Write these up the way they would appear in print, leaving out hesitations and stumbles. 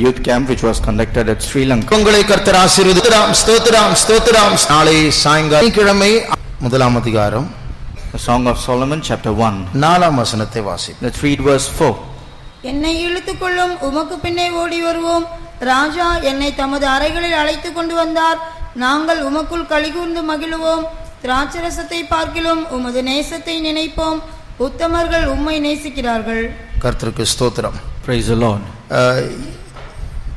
youth camp which was conducted at Sri Lanka. உங்களை கர்த்தர் ஆசீர்வதிக்கிறார். ஸ்தோத்திரம் ஸ்தோத்திரம். நாளை சாயங்காலம் முதலாம் அதிகாரம் The Song of Solomon chapter 1. 4ஆம் வசனத்தை வாசி. Let's read verse 4. என்னை இழுத்துக்கொள்ளும் உமக்கு பின்னே ஓடி வருவோம். ராஜா என்னை தமது அறைகளில் அழைத்து கொண்டு வந்தார். நாங்கள் உமக்குள் களிகூர்ந்து மகிழுவோம். திராட்சரசத்தை பார்க்கிலும் உமது நேசத்தை நினைப்போம். உத்தமர்கள் உம்மை நேசிக்கிறார்கள். கர்த்தருக்கு ஸ்தோத்திரம். Praise the Lord.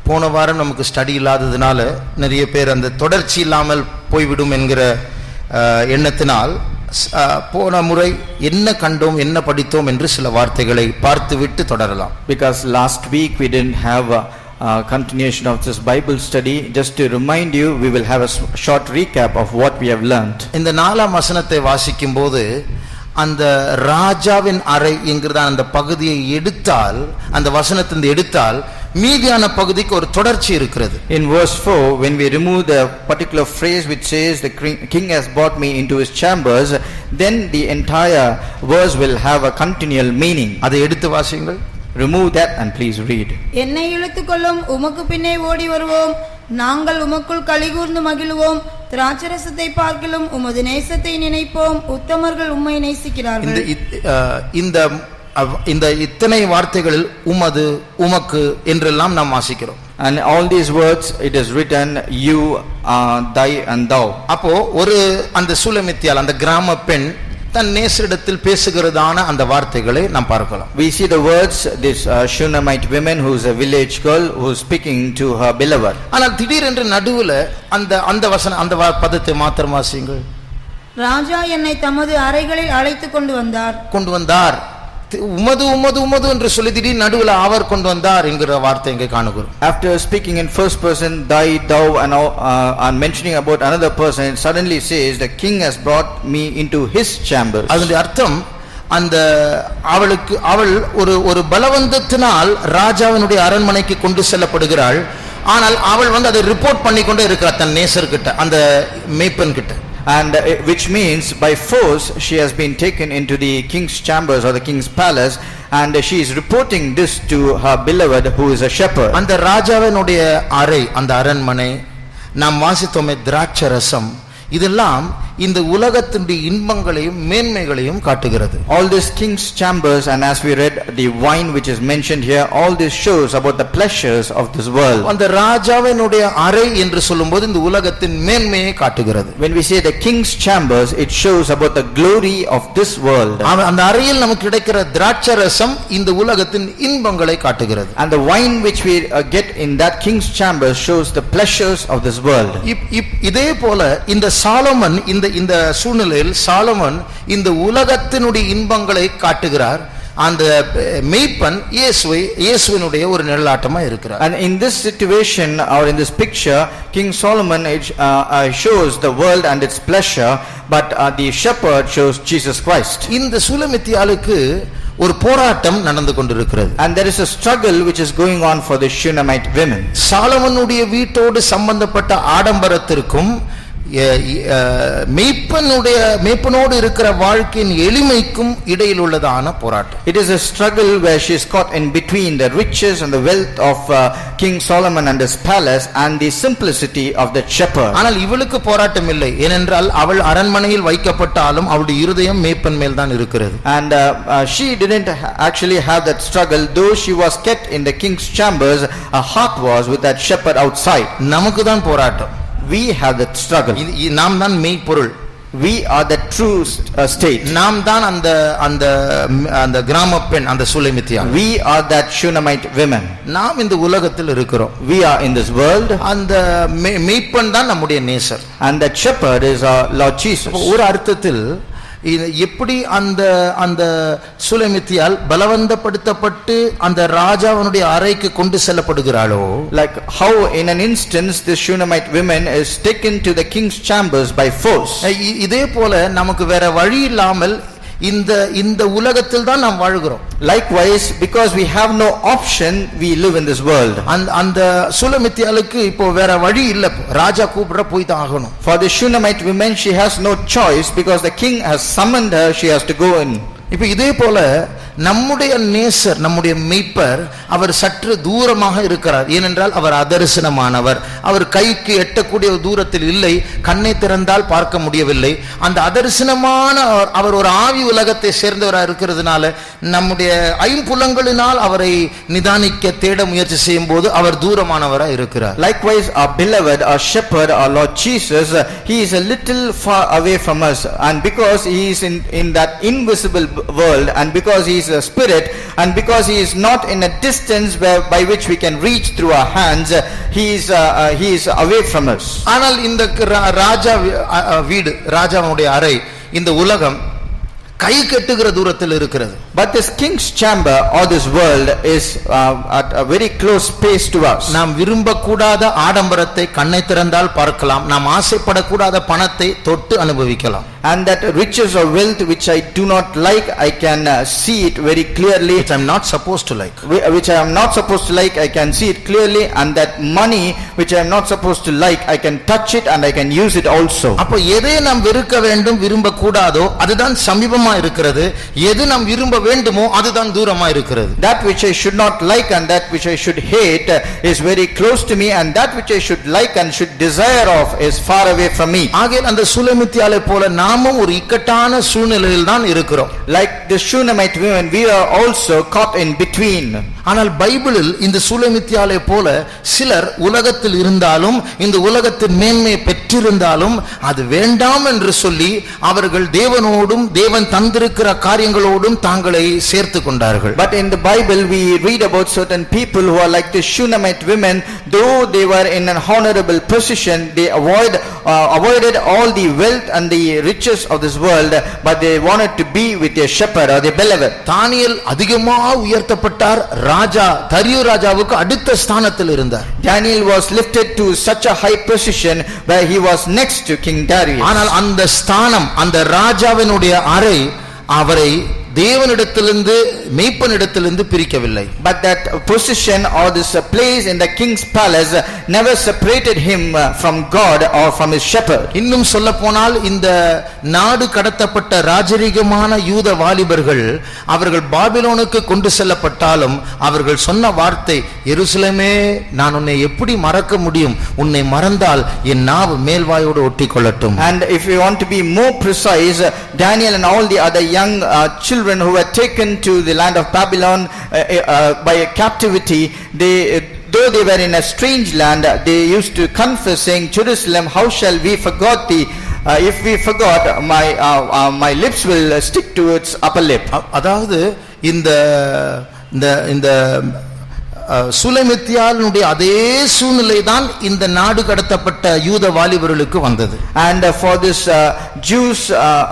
போன வாரம் நமக்கு ஸ்டடி இல்லாததுனால நிறைய பேர் அந்த தொடர்ச்சி இல்லாமல் போய்விடும் என்கிற எண்ணத்தினால் போன முறை என்ன கண்டோம் என்ன படித்தோம் என்று சில வார்த்தைகளை பார்த்துவிட்டு தொடரலாம். Because last week we didn't have a continuation of this Bible study. Just to remind you, we will have a short recap of what we have learned. இந்த 4ஆம் வசனத்தை வாசிக்கும் போது அந்த ராஜாவின் அறை என்கிறத அந்த பகுதியை எடுத்தால், அந்த வசனத்திலிருந்து எடுத்தால் மீதியான பகுதிக்கு ஒரு தொடர்ச்சி இருக்கிறது. In verse 4, when we remove the particular phrase which says the king has brought me into his chambers, then the entire verse will have a continual meaning. அதை எடுத்து வாசியுங்கள். Remove that and please read. என்னை இழுத்துக்கொள்ளும் உமக்கு பின்னே ஓடி வருவோம். நாங்கள் உமக்குள் களிகூர்ந்து மகிழுவோம். திராட்சரசத்தை பார்க்கிலும் உமது நேசத்தை நினைப்போம். உத்தமர்கள் உம்மை நேசிக்கிறார்கள். இந்த இத்தனை வார்த்தைகளில் உமது உமக்கு என்றெல்லாம் நாம் வாசிக்கிறோம். And all these words it is written you, thy and thou. அப்போ ஒரு அந்த சூலமித்தியால் அந்த கிராம பெண் தன் நேசரிடத்தில் பேசுகிறதான அந்த வார்த்தைகளை நாம் பார்க்கலாம். We see the words this Shunammite woman who is a village girl who is speaking to her beloved. ஆனால் திடீரென்று நடுவுல அந்த வசனம் அந்த பதத்தை மாத்திரம் வாசியுங்கள். ராஜா என்னை தமது அறைகளில் அழைத்து கொண்டு வந்தார். உமது உமது உமது என்று சொல்லி திடீர் நடுவுல அவர் கொண்டு வந்தார் என்கிற வார்த்தை இங்கே காணுகிறோம். After speaking in first person thy, thou and mentioning about another person, it suddenly says the king has brought me into his chambers. அதனுடைய அர்த்தம் அந்த அவள் ஒரு பலவந்தத்தினால் ராஜாவினுடைய அரண்மனைக்கு கொண்டு செல்லப்படுகிறாள். ஆனால் அவள் அதை ரிப்போர்ட் பண்ணி கொண்டே இருக்கிறார் தன் நேசர்கிட்ட, அந்த மேய்ப்பன் கிட்ட. And which means by force she has been taken into the king's chambers or the king's palace, and she is reporting this to her beloved who is a shepherd. அந்த ராஜாவினுடைய அறை, அந்த அரண்மனை, நாம் வாசித்தோமே திராட்சரசம், இதெல்லாம் இந்த உலகத்தினுடைய இன்பங்களையும் மேன்மைகளையும் காட்டுகிறது. All these king's chambers, and as we read the wine which is mentioned here, all this shows about the pleasures of this world. அந்த ராஜாவினுடைய அறை என்று சொல்லும்போது இந்த உலகத்தின் மேன்மையை காட்டுகிறது. When we say the king's chambers, it shows about the glory of this world. அந்த அறையில் நமக்கு கிடைக்கிற திராட்சரசம் இந்த உலகத்தின் இன்பங்களை காட்டுகிறது. And the wine which we get in that king's chambers shows the pleasures of this world. இதே போல இந்த சாலமன் இந்த சூழ்நிலையில் சாலமன் இந்த உலகத்தினுடைய இன்பங்களை காட்டுகிறார். அந்த மேய்ப்பன் இயேசுவினுடைய ஒரு நிழலாட்டமா இருக்கிறார். And in this situation or in this picture, King Solomon shows the world and its pleasure, but the shepherd shows Jesus Christ. இந்த சூலமித்தியாளுக்கு ஒரு போராட்டம் நடந்து கொண்டிருக்கிறது. And there is a struggle which is going on for the Shunammite women. சாலமனுடைய வீட்டோடு சம்பந்தப்பட்ட ஆடம்பரத்திற்கும் மேய்ப்பனோடு இருக்கிற வாழ்க்கையின் எளிமைக்கும் இடையில் உள்ளதான போராட்டம். It is a struggle where she is caught in between the riches and the wealth of King Solomon and his palace and the simplicity of the shepherd. ஆனால் இவளுக்கு போராட்டம் இல்லை. ஏனென்றால் அவள் அரண்மனையில் வைக்கப்பட்டாலும் அவளுடைய இருதயம் மேய்ப்பன் மேல் தான் இருக்கிறது. And she didn't actually have that struggle, though she was kept in the king's chambers. Her heart was with that shepherd outside. நமக்கு தான் போராட்டம். We have that struggle. நாம் தான் மெய்ப்பொருள். We are the true state. நாம் தான் அந்த கிராம பெண், அந்த சூலமித்தியாள். We are that Shunammite women. நாம் இந்த உலகத்தில் இருக்கிறோம். We are in this world. அந்த மெய்ப்பன் தான் நம்முடைய நேசர். And that shepherd is our Lord Jesus. ஒரு அர்த்தத்தில் எப்படி அந்த சூலமித்தியால் பலவந்தப்படுத்தப்பட்டு அந்த ராஜாவினுடைய அறைக்கு கொண்டு செல்லப்படுகிறாளோ, like how in an instance this Shunammite woman is taken to the king's chambers by force, இதே போல நமக்கு வேற வழி இல்லாமல் இந்த உலகத்தில் தான் நாம் வாழ்கிறோம். Likewise, because we have no option, we live in this world. அந்த சூலமித்தியாளுக்கு இப்போ வேற வழி இல்ல, ராஜா கூப்பிடுற போய் தான் ஆகணும். For the Shunammite woman, she has no choice because the king has summoned her, she has to go in. இப்போ இதே போல நம்முடைய நேசர், நம்முடைய மெய்ப்பர் அவர் சற்று தூரமாக இருக்கிறார். ஏனென்றால் அவர் அதரிசனமானவர். அவர் கைக்கு எட்டக்கூடிய தூரத்தில் இல்லை, கண்ணை திறந்தால் பார்க்க முடியவில்லை. அந்த அதரிசனமான அவர் ஒரு ஆவி உலகத்தை சேர்ந்தவராக இருக்கிறதுனால நம்முடைய ஐம்புலங்களினால் அவரை நிதானிக்க தேட முயற்சி செய்யும் போது அவர் தூரமானவராக இருக்கிறார். Likewise, our beloved, our shepherd, our Lord Jesus, he is a little far away from us, and because he is in that invisible world, and because he is a spirit, and because he is not in a distance by which we can reach through our hands, he is away from us. ஆனால் இந்த ராஜா வீடு, ராஜாவுடைய அறை, இந்த உலகம் கை கெட்டுகிற தூரத்தில் இருக்கிறது. But this king's chamber or this world is at a very close space to us. நாம் விரும்பக்கூடாத ஆடம்பரத்தை கண்ணை திறந்தால் பார்க்கலாம். நாம் ஆசைப்படக்கூடாத பணத்தை தொட்டு அனுபவிக்கலாம். And that riches or wealth which I do not like, I can see it very clearly. Which I am not supposed to like. Which I am not supposed to like, I can see it clearly. And that money which I am not supposed to like, I can touch it and I can use it also. அப்போ எதை நாம் வெறுக்க வேண்டும், விரும்ப கூடாதோ அதுதான் சமீபமா இருக்கிறது. எது நாம் விரும்ப வேண்டுமோ அதுதான் தூரமா இருக்கிறது. That which I should not like and that which I should hate is very close to me, and that which I should like and should desire of is far away from me. ஆகையால் அந்த சுலமித்தியாளை போல நாமும் ஒரு இக்கட்டான சூழ்நிலையில் தான் இருக்கிறோம். Like the Shunammite women, we are also caught in between. ஆனால் பைபிளில் இந்த சுலமித்தியாளை போல சிலர் உலகத்தில் இருந்தாலும் இந்த உலகத்தின் மேன்மையை பெற்றிருந்தாலும் அது வேண்டாம் என்று சொல்லி அவர்கள் தேவனோடும் தேவன் தந்திருக்கிற காரியங்களோடும் தாங்களை சேர்த்து கொண்டார்கள். But in the Bible we read about certain people who are like the Shunammite women. Though they were in an honorable position, they avoided all the wealth and the riches of this world, but they wanted to be with their shepherd or their beloved. தானியேல் அதிகமாக உயர்த்தப்பட்டார். ராஜா தரியு ராஜாவுக்கு அடுத்த ஸ்தானத்தில் இருந்தார். Daniel was lifted to such a high position where he was next to King Darius. ஆனால் அந்த ஸ்தானம், அந்த ராஜாவினுடைய அறை அவரை தேவனிடத்திலிருந்து மேய்ப்பனிடத்திலிருந்து பிரிக்கவில்லை. But that position or this place in the king's palace never separated him from God or from his shepherd. இன்னும் சொல்ல போனால் இந்த நாடு கடத்தப்பட்ட ராஜரீகமான யூத வாலிபர்கள் அவர்கள் பாபிலோனுக்கு கொண்டு செல்லப்பட்டாலும் அவர்கள் சொன்ன வார்த்தை, எருசலேமே நான் உன்னை எப்படி மறக்க முடியும், உன்னை மறந்தால் என் நாவு மேல்வாயோடு ஒட்டி கொள்ளட்டும். And if we want to be more precise, Daniel and all the other young children who were taken to the land of Babylon by a captivity, though they were in a strange land, they used to confess saying, Jerusalem, how shall we forget thee? If we forgot, my lips will stick to its upper lip. அதாவது இந்த சுலமித்தியாளுடைய அதே சூழ்நிலை தான் இந்த நாடு கடத்தப்பட்ட யூத வாலிபர்களுக்கு வந்தது. And for this Jews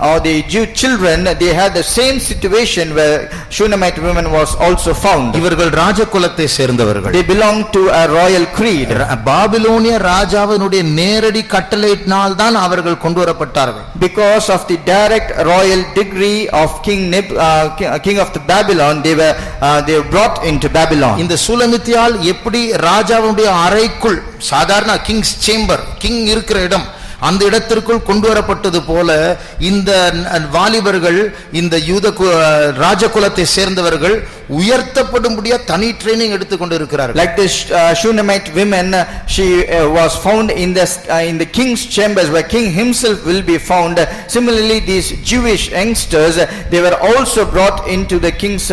or the Jew children, they had the same situation where Shunammite women was also found. இவர்கள் ராஜகுலத்தை சேர்ந்தவர்கள். They belonged to a royal creed. பாபிலோனிய ராஜாவினுடைய நேரடி கட்டளையினால் தான் அவர்கள் கொண்டு வரப்பட்டார்கள். Because of the direct royal degree of king of the Babylon, they were brought into Babylon. இந்த சுலமித்தியால் எப்படி ராஜாவுடைய அறைக்குள், சாதாரண கிங்ஸ் சேம்பர், கிங் இருக்கிற இடம், அந்த இடத்திற்குள் கொண்டு வரப்பட்டது போல இந்த வாலிபர்கள், இந்த யூத ராஜகுலத்தை சேர்ந்தவர்கள் உயர்த்தப்படும்படியா தனி ட்ரைனிங் எடுத்துக்கொண்டு இருக்கிறார்கள். Like this Shunammite women, she was found in the king's chambers where king himself will be found. Similarly, these Jewish youngsters, they were also brought into the king's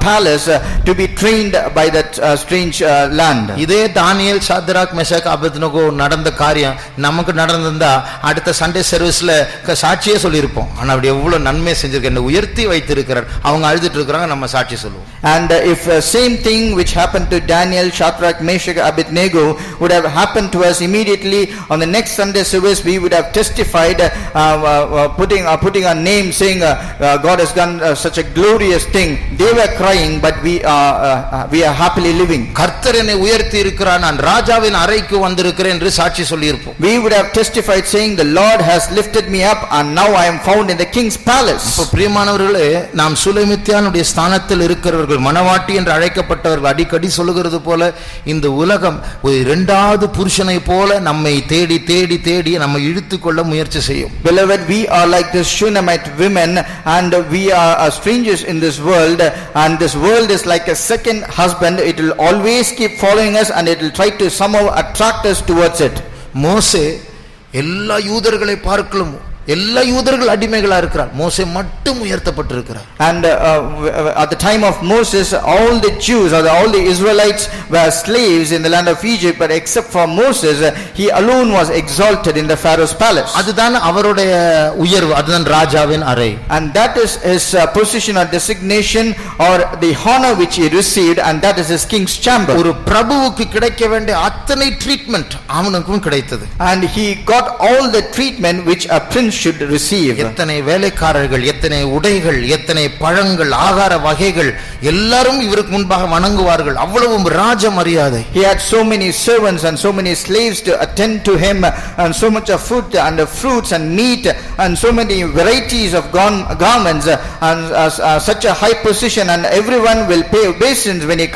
palace to be trained by that strange land. இதே தானியேல், Shadrach, Meshach, Abednego நடந்த காரியம் நமக்கு நடந்தா அடுத்த Sunday சர்வீஸ்ல சாட்சியே சொல்லியிருப்போம். ஆனா அப்படி எவ்வளவு நன்மை செஞ்சிருக்க, உயர்த்தி வைத்திருக்கிறார், அவங்க அழுதுட்டு இருக்காங்க, நம்ம சாட்சி சொல்லுவோம். And if same thing which happened to Daniel, Shadrach, Meshach, Abednego would have happened to us immediately on the next Sunday service, we would have testified, putting our name, saying God has done such a glorious thing. They were crying, but we are happily living. கர்த்தர் என்னை உயர்த்தி இருக்கிறார், நான் ராஜாவின் அறைக்கு வந்திருக்கிறேன் என்று சாட்சி சொல்லியிருப்போம். We would have testified saying the Lord has lifted me up and now I am found in the king's palace. பிரியமானவர்களே, நாம் சுலமித்தியாளுடைய ஸ்தானத்தில் இருக்கிற பார்க்கிறவர்கள், மணவாட்டி என்று அழைக்கப்பட்டவர்கள் அடிக்கடி சொல்லுகிறது போல இந்த உலகம் ஒரு இரண்டாவது புருஷனை போல நம்மை தேடி தேடி தேடி நம்மை இழுத்துக்கொள்ள முயற்சி செய்யும். Beloved, we are like the Shunammite women, and we are strangers in this world, and this world is like a second husband. It will always keep following us, and it will try to somehow attract us towards it. மோசே எல்லா யூதர்களை பார்க்கலும் எல்லா யூதர்கள் அடிமைகளா இருக்கிறார், மோசே மட்டும் உயர்த்தப்பட்டிருக்கிறார். And at the time of Moses, all the Jews or all the Israelites were slaves in the land of Egypt, but except for Moses, he alone was exalted in the Pharaoh's palace. அதுதான் அவருடைய உயர்வு, அதுதான் ராஜாவின் அறை. And that is his position or designation or the honor which he received, and that is his king's chamber. ஒரு பிரபுவுக்கு கிடைக்க வேண்டிய அத்தனை ட்ரீட்மெண்ட் அவனுக்கும் கிடைத்தது. And he got all the treatment which a prince should receive. எத்தனை வேலைக்காரர்கள், எத்தனை உடைகள், எத்தனை பழங்கள், ஆகார வகைகள் எல்லாரும் இவருக்கு முன்பாக வணங்குவார்கள். அவ்வளவு ராஜ மரியாதை. He had so many servants and so many slaves to attend to him, and so much of food and fruits and meat and so many varieties of garments, and such a high position, and everyone will pay obeisance when he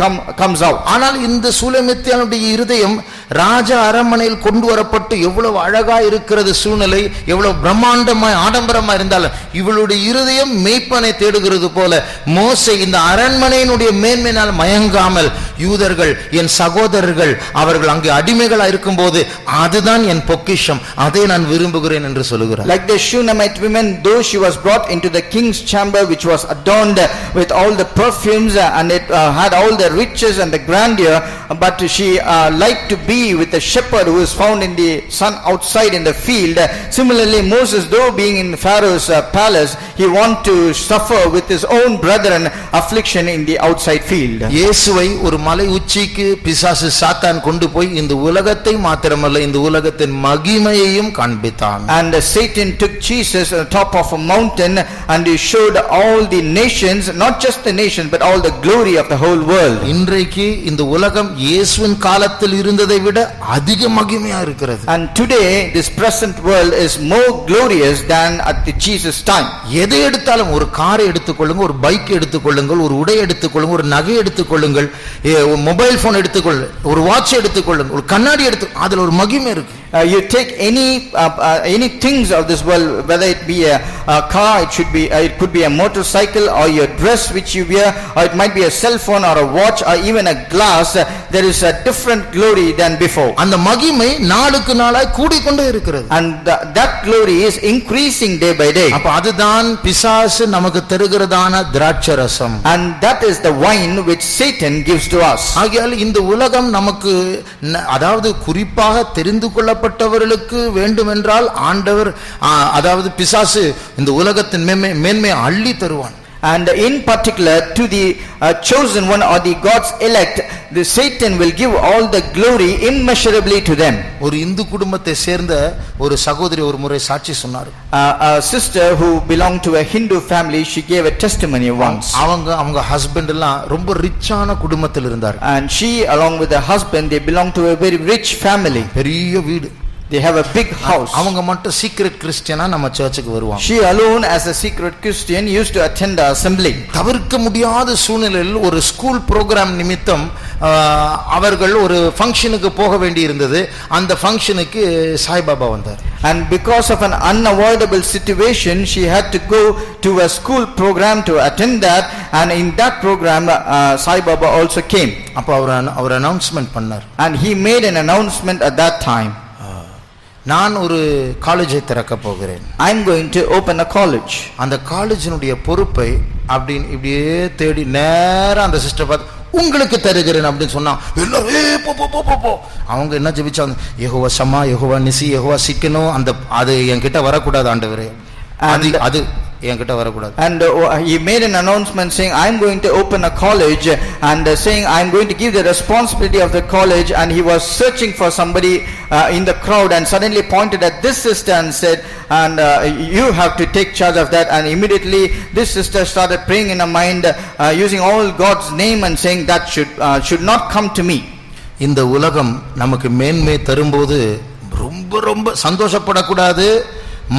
comes out. ஆனால் இந்த சூலமித்தியானுடைய இருதயம் ராஜ அரண்மனையில் கொண்டு வரப்பட்டு எவ்வளவு அழகா இருக்கிறது சூழ்நிலை, எவ்வளவு பிரம்மாண்டமாய் ஆடம்பரமாய் இருந்தாலும் இவளுடைய இருதயம் மேய்ப்பனை தேடுகிறது போல மோசே இந்த அரண்மனையினுடைய மேன்மையினால் மயங்காமல் யூதர்கள் என் சகோதரர்கள் அவர்கள் அங்கே அடிமைகளா இருக்கும்போது அதுதான் என் பொக்கிஷம், அதை நான் விரும்புகிறேன் என்று சொல்லுகிறார். Like the Shunammite women, though she was brought into the king's chamber which was adorned with all the perfumes, and it had all the riches and the grandeur, but she liked to be with the shepherd who is found in the sun outside in the field. Similarly, Moses, though being in Pharaoh's palace, he want to suffer with his own brethren affliction in the outside field. இயேசுவை ஒரு மலை உச்சிக்கு பிசாசு சாத்தான் கொண்டு போய் இந்த உலகத்தை மாத்திரமல்ல இந்த உலகத்தின் மகிமையையும் காண்பித்தான். And Satan took Jesus on top of a mountain, and he showed all the nations, not just the nations but all the glory of the whole world. இன்றைக்கு இந்த உலகம் இயேசுவின் காலத்தில் இருந்ததை விட அதிக மகிமையா இருக்கிறது. And today this present world is more glorious than at the Jesus time. எதை எடுத்தாலும், ஒரு காரை எடுத்துக்கொள்ளுங்க, ஒரு பைக் எடுத்துக்கொள்ளுங்கள், ஒரு உடை எடுத்துக்கொள்ளுங்க, ஒரு நகை எடுத்துக்கொள்ளுங்கள், மொபைல் போன் எடுத்துக்கொள்ளுங்க, ஒரு வாட்ச் எடுத்துக்கொள்ளுங்க, ஒரு கண்ணாடி எடுத்து, அதுல ஒரு மகிமை இருக்கு. You take any things of this world, whether it be a car, it could be a motorcycle, or your dress which you wear, or it might be a cell phone or a watch or even a glass. There is a different glory than before. அந்த மகிமை நாளுக்கு நாளாய் கூடிக்கொண்டே இருக்கிறது. And that glory is increasing day by day. அப்ப அதுதான் பிசாசு நமக்கு தருகிறதான திராட்சரசம். And that is the wine which Satan gives to us. ஆகையால் இந்த உலகம் நமக்கு, அதாவது குறிப்பாக தெரிந்து கொள்ளப்பட்டவர்களுக்கு வேண்டுமென்றால் ஆண்டவர், அதாவது பிசாசு இந்த உலகத்தின் மேன்மை அள்ளி தருவான். And in particular to the chosen one or the God's elect, the Satan will give all the glory immeasurably to them. ஒரு இந்து குடும்பத்தை சேர்ந்த ஒரு சகோதரி ஒரு முறை சாட்சி சொன்னார். A sister who belonged to a Hindu family, she gave a testimony once. அவங்க ஹஸ்பண்ட் எல்லாம் ரொம்ப ரிச்சான குடும்பத்தில் இருந்தார். And she along with her husband, they belonged to a very rich family. பெரிய வீடு. They have a big house. அவங்க மட்டும் சீக்ரெட் கிறிஸ்டியனா நம்ம சர்ச்சுக்கு வருவாங்க. She alone as a secret Christian used to attend the assembly. தவிர்க்க முடியாத சூழ்நிலையில் ஒரு ஸ்கூல் புரோகிராம் நிமித்தம் அவர்கள் ஒரு ஃபங்க்ஷனுக்கு போக வேண்டி இருந்தது. அந்த ஃபங்க்ஷனுக்கு சாய்பாபா வந்தார். And because of an unavoidable situation, she had to go to a school program to attend that, and in that program Sai Baba also came. அப்ப அவர் அனௌன்ஸ்மென்ட் பண்ணார். And he made an announcement at that time. நான் ஒரு காலேஜை திறக்க போகிறேன். I am going to open a college. அந்த காலேஜினுடைய பொறுப்பை அப்படின்னு இப்படியே தேடி நேரா அந்த சிஸ்டர் பார்த்து உங்களுக்கு தருகிறேன் அப்படின்னு சொன்னா எல்லாரும் போ. அவங்க என்ன ஜெபிச்சாங்க, யெகோவா சமா, யெகோவா நிசி, யெகோவா சிக்கணும், அந்த அது என்கிட்ட வரக்கூடாது ஆண்டவரே, அது என்கிட்ட வரக்கூடாது. And he made an announcement saying, I am going to open a college, and saying I am going to give the responsibility of the college. And he was searching for somebody in the crowd, and suddenly pointed at this sister and said, and you have to take charge of that. And immediately this sister started praying in her mind, using all God's name and saying that should not come to me. இந்த உலகம் நமக்கு மேன்மை தரும்போது ரொம்ப ரொம்ப சந்தோஷப்படக்கூடாது,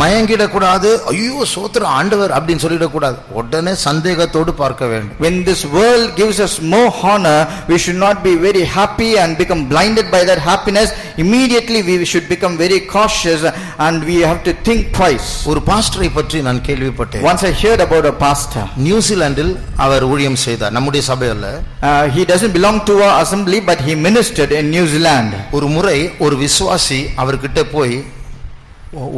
மயங்கிடக்கூடாது. ஐயோ சோத்திரம் ஆண்டவர் அப்படின்னு சொல்லிடக்கூடாது. உடனே சந்தேகத்தோடு பார்க்க வேண்டும். When this world gives us more honor, we should not be very happy and become blinded by that happiness. Immediately we should become very cautious and we have to think twice. ஒரு பாஸ்டரை பற்றி நான் கேள்விப்பட்டேன். Once I heard about a pastor. நியூசிலாந்தில் அவர் ஊழியம் செய்தார். நம்முடைய சபையில. He doesn't belong to our assembly but he ministered in New Zealand. ஒரு முறை ஒரு விசுவாசி அவர்கிட்ட போய்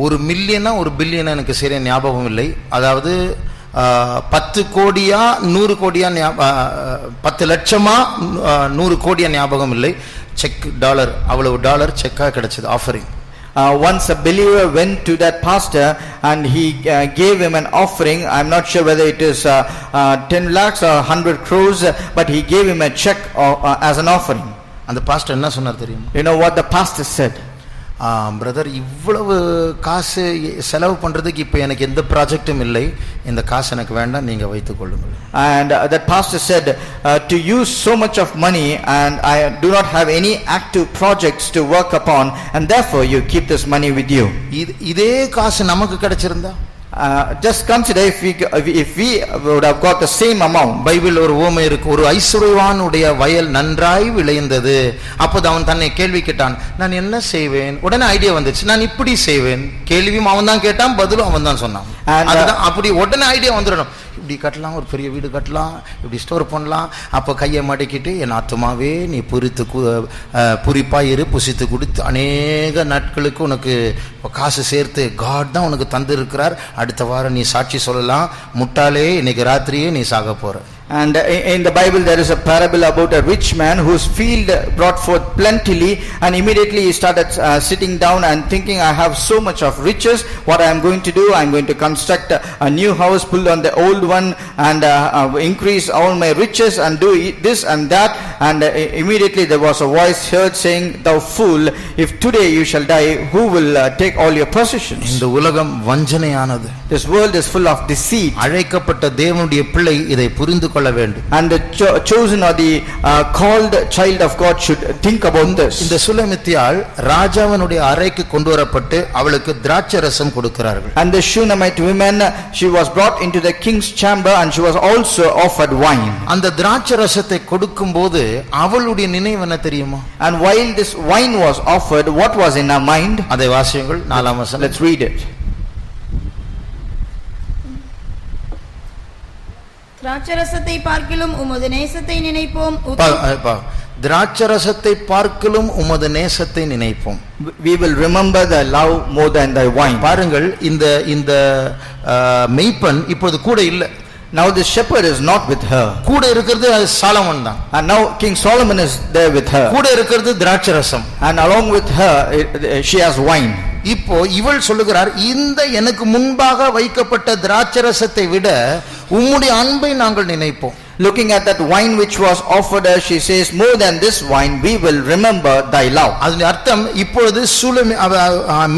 1 மில்லியனா 1 பில்லியனா எனக்கு சரியா ஞாபகம் இல்லை, அதாவது 10 கோடியா 100 கோடியா 10 லட்சமா 100 கோடியா ஞாபகம் இல்லை, செக் டாலர் அவ்வளவு டாலர் செக்கா கிடைச்சது offering. Once a believer went to that pastor and he gave him an offering. I'm not sure whether it is 10 lakhs or 100 crores, but he gave him a check as an offering. அந்த pastor என்ன சொன்னார் தெரியுமா? You know what the pastor said? Brother, இவ்வளவு காசு செலவு பண்றதுக்கு இப்ப எனக்கு எந்த ப்ராஜெக்டும் இல்லை, இந்த காசு எனக்கு வேண்டாம், நீங்க வைத்துக் கொள்ளுங்கள். And that pastor said, to use so much of money and I do not have any active projects to work upon, and therefore you keep this money with you. இதே காசு நமக்கு கிடைச்சிருந்தா, just consider if we would have got the same amount. Bible ஒரு உவமை இருக்கு. ஒரு ஐஸ்வர்யவானுடைய வயல் நன்றாய் விளைந்தது. அப்போது அவன் தன்னை கேள்வி கேட்டான், நான் என்ன செய்வேன்? உடனே ஐடியா வந்துச்சு, நான் இப்படி செய்வேன். கேள்வியும் அவன் தான் கேட்டான், பதிலும் அவன் தான் சொன்னான். அதுதான் அப்படி உடனே ஐடியா வந்துடணும். இப்படி கட்டலாம், ஒரு பெரிய வீடு கட்டலாம், இப்படி ஸ்டோர் பண்ணலாம். அப்போ கையை மடக்கிட்டு, என் ஆத்துமாவே நீ புரிப்பாயிரு, புசித்து குடித்து அநேக நாட்களுக்கு உனக்கு காசு சேர்த்து காட் தான் உனக்கு தந்து இருக்கிறார், அடுத்த வாரம் நீ சாட்சி சொல்லலாம், முட்டாளே இன்னைக்கு ராத்திரியே நீ சாக போற. And in the Bible there is a parable about a rich man whose field brought forth plentifully, and immediately he started sitting down and thinking, I have so much of riches, what I am going to do, I am going to construct a new house, pull on the old one and increase all my riches and do this and that. And immediately there was a voice heard saying, thou fool, if today you shall die, who will take all your possessions? இந்த உலகம் வஞ்சனையானது. This world is full of deceit. அழைக்கப்பட்ட தேவனுடைய பிள்ளை இதை புரிந்து கொள்ள வேண்டும். And the chosen or the called child of God should think about this. இந்த சுலமித்தியாள் ராஜாவினுடைய அறைக்கு கொண்டு வரப்பட்டு அவளுக்கு திராட்சரசம் கொடுக்கிறார்கள். And the Shunammite woman, she was brought into the king's chamber and she was also offered wine. அந்த திராட்சரசத்தை கொடுக்கும்போது அவளுடைய நினைவு என்ன தெரியுமா? And while this wine was offered, what was in her mind? அதை வாசியுங்கள், 4ஆம் வசனம். Let's read it. திராட்சரசத்தை பார்க்கிலும் உமது நேசத்தை நினைப்போம். திராட்சரசத்தை பார்க்கிலும் உமது நேசத்தை நினைப்போம். We will remember the love more than thy wine. பாருங்கள், இந்த மெய்ப்பன் இப்போது கூட இல்ல. Now the shepherd is not with her. கூட இருக்கிறது சாலமன் தான். And now King Solomon is there with her. கூட இருக்கிறது திராட்சரசம். And along with her she has wine. இப்போ இவள் சொல்லுகிறார், இந்த எனக்கு முன்பாக வைக்கப்பட்ட திராட்சரசத்தை விட உம்முடைய அன்பை நாங்கள் நினைப்போம். Looking at that wine which was offered her, she says, more than this wine we will remember thy love. அதன் அர்த்தம், இப்பொழுது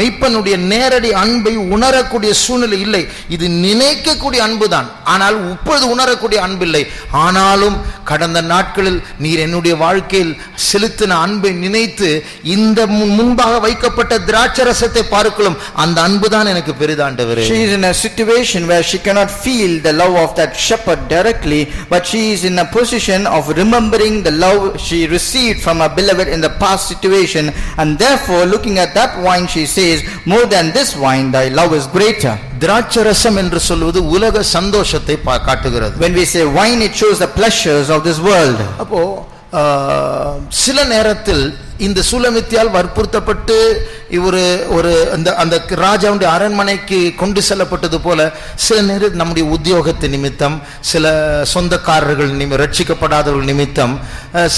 மெய்ப்பனுடைய நேரடி அன்பை உணரக்கூடிய சூழ்நிலை இல்லை, இது நினைக்கக்கூடிய அன்புதான். ஆனால் இப்பொழுது உணரக்கூடிய அன்பில்லை. ஆனாலும் கடந்த நாட்களில் நீர் என்னுடைய வாழ்க்கையில் செலுத்தின அன்பை நினைத்து இந்த முன்பாக வைக்கப்பட்ட திராட்சரசத்தை பார்க்கலாம், அந்த அன்புதான் எனக்கு பெரிதாண்டவரே. She is in a situation where she cannot feel the love of that shepherd directly, but she is in a position of remembering the love she received from her beloved in the past situation, and therefore looking at that wine she says, more than this wine thy love is greater. திராட்சரசம் என்று சொல்வது உலக சந்தோஷத்தை காட்டுகிறது. When we say wine, it shows the pleasures of this world. அப்போ சில நேரத்தில் இந்த சுலமித்தியால் வற்புறுத்தப்பட்டு ஒரு அந்த ராஜாவுடைய அரண்மனைக்கு கொண்டு செல்லப்பட்டது போல சில நேரம் நம்முடைய உத்தியோகத்தின் நிமித்தம், சில சொந்தக்காரர்கள் ரட்சிக்கப்படாதவர்கள் நிமித்தம்,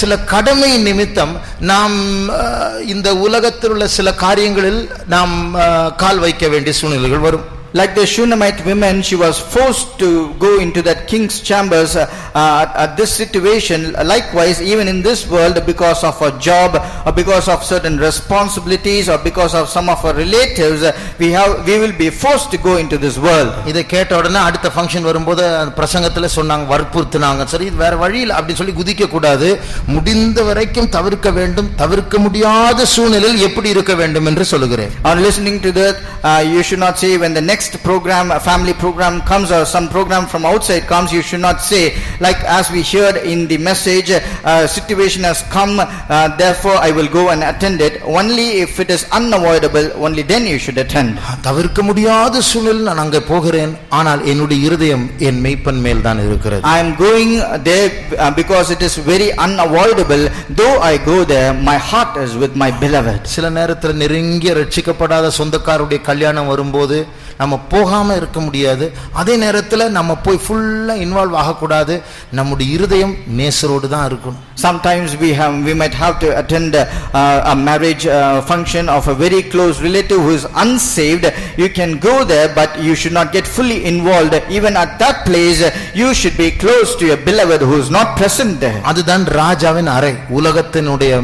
சில கடமை நிமித்தம் நாம் இந்த உலகத்தில் உள்ள சில காரியங்களில் நாம் கால் வைக்க வேண்டிய சூழ்நிலைகள் வரும். Like the Shunammite woman, she was forced to go into that king's chambers at this situation. Likewise, even in this world, because of a job, or because of certain responsibilities, or because of some of our relatives, we will be forced to go into this world. இதை கேட்ட உடனே அடுத்த function வரும்போது பிரசங்கத்துல சொன்னாங்க, வற்புறுத்தினாங்க, சரி இது வேற வழி இல்லை அப்படின்னு சொல்லி குதிக்க கூடாது, முடிந்த வரைக்கும் தவிர்க்க வேண்டும், தவிர்க்க முடியாத சூழ்நிலையில் எப்படி இருக்க வேண்டும் என்று சொல்லுகிறேன். On listening to that, you should not say when the next program, a family program comes or some program from outside comes, you should not say like as we heard in the message, situation has come, therefore I will go and attend it. Only if it is unavoidable, only then you should attend. தவிர்க்க முடியாத சூழ்நிலையில் நான் அங்கே போகிறேன், ஆனால் என்னுடைய இருதயம் என் மேய்ப்பன் மேல் தான் இருக்கிறது. I am going there because it is very unavoidable. Though I go there, my heart is with my beloved. சில நேரத்தில் நெருங்கிய ரட்சிக்கப்படாத சொந்தக்காரருடைய கல்யாணம் வரும்போது நம்ம போகாம இருக்க முடியாது. அதே நேரத்தில் நம்ம போய் ஃபுல்லா இன்வால்வ் ஆகக்கூடாது. நம்முடைய இருதயம் நேசரோடு தான் இருக்கணும். Sometimes we might have to attend a marriage function of a very close relative who is unsaved. You can go there, but you should not get fully involved. Even at that place, you should be close to your beloved who is not present there. அதுதான் ராஜாவின் அறை. உலகத்தினுடைய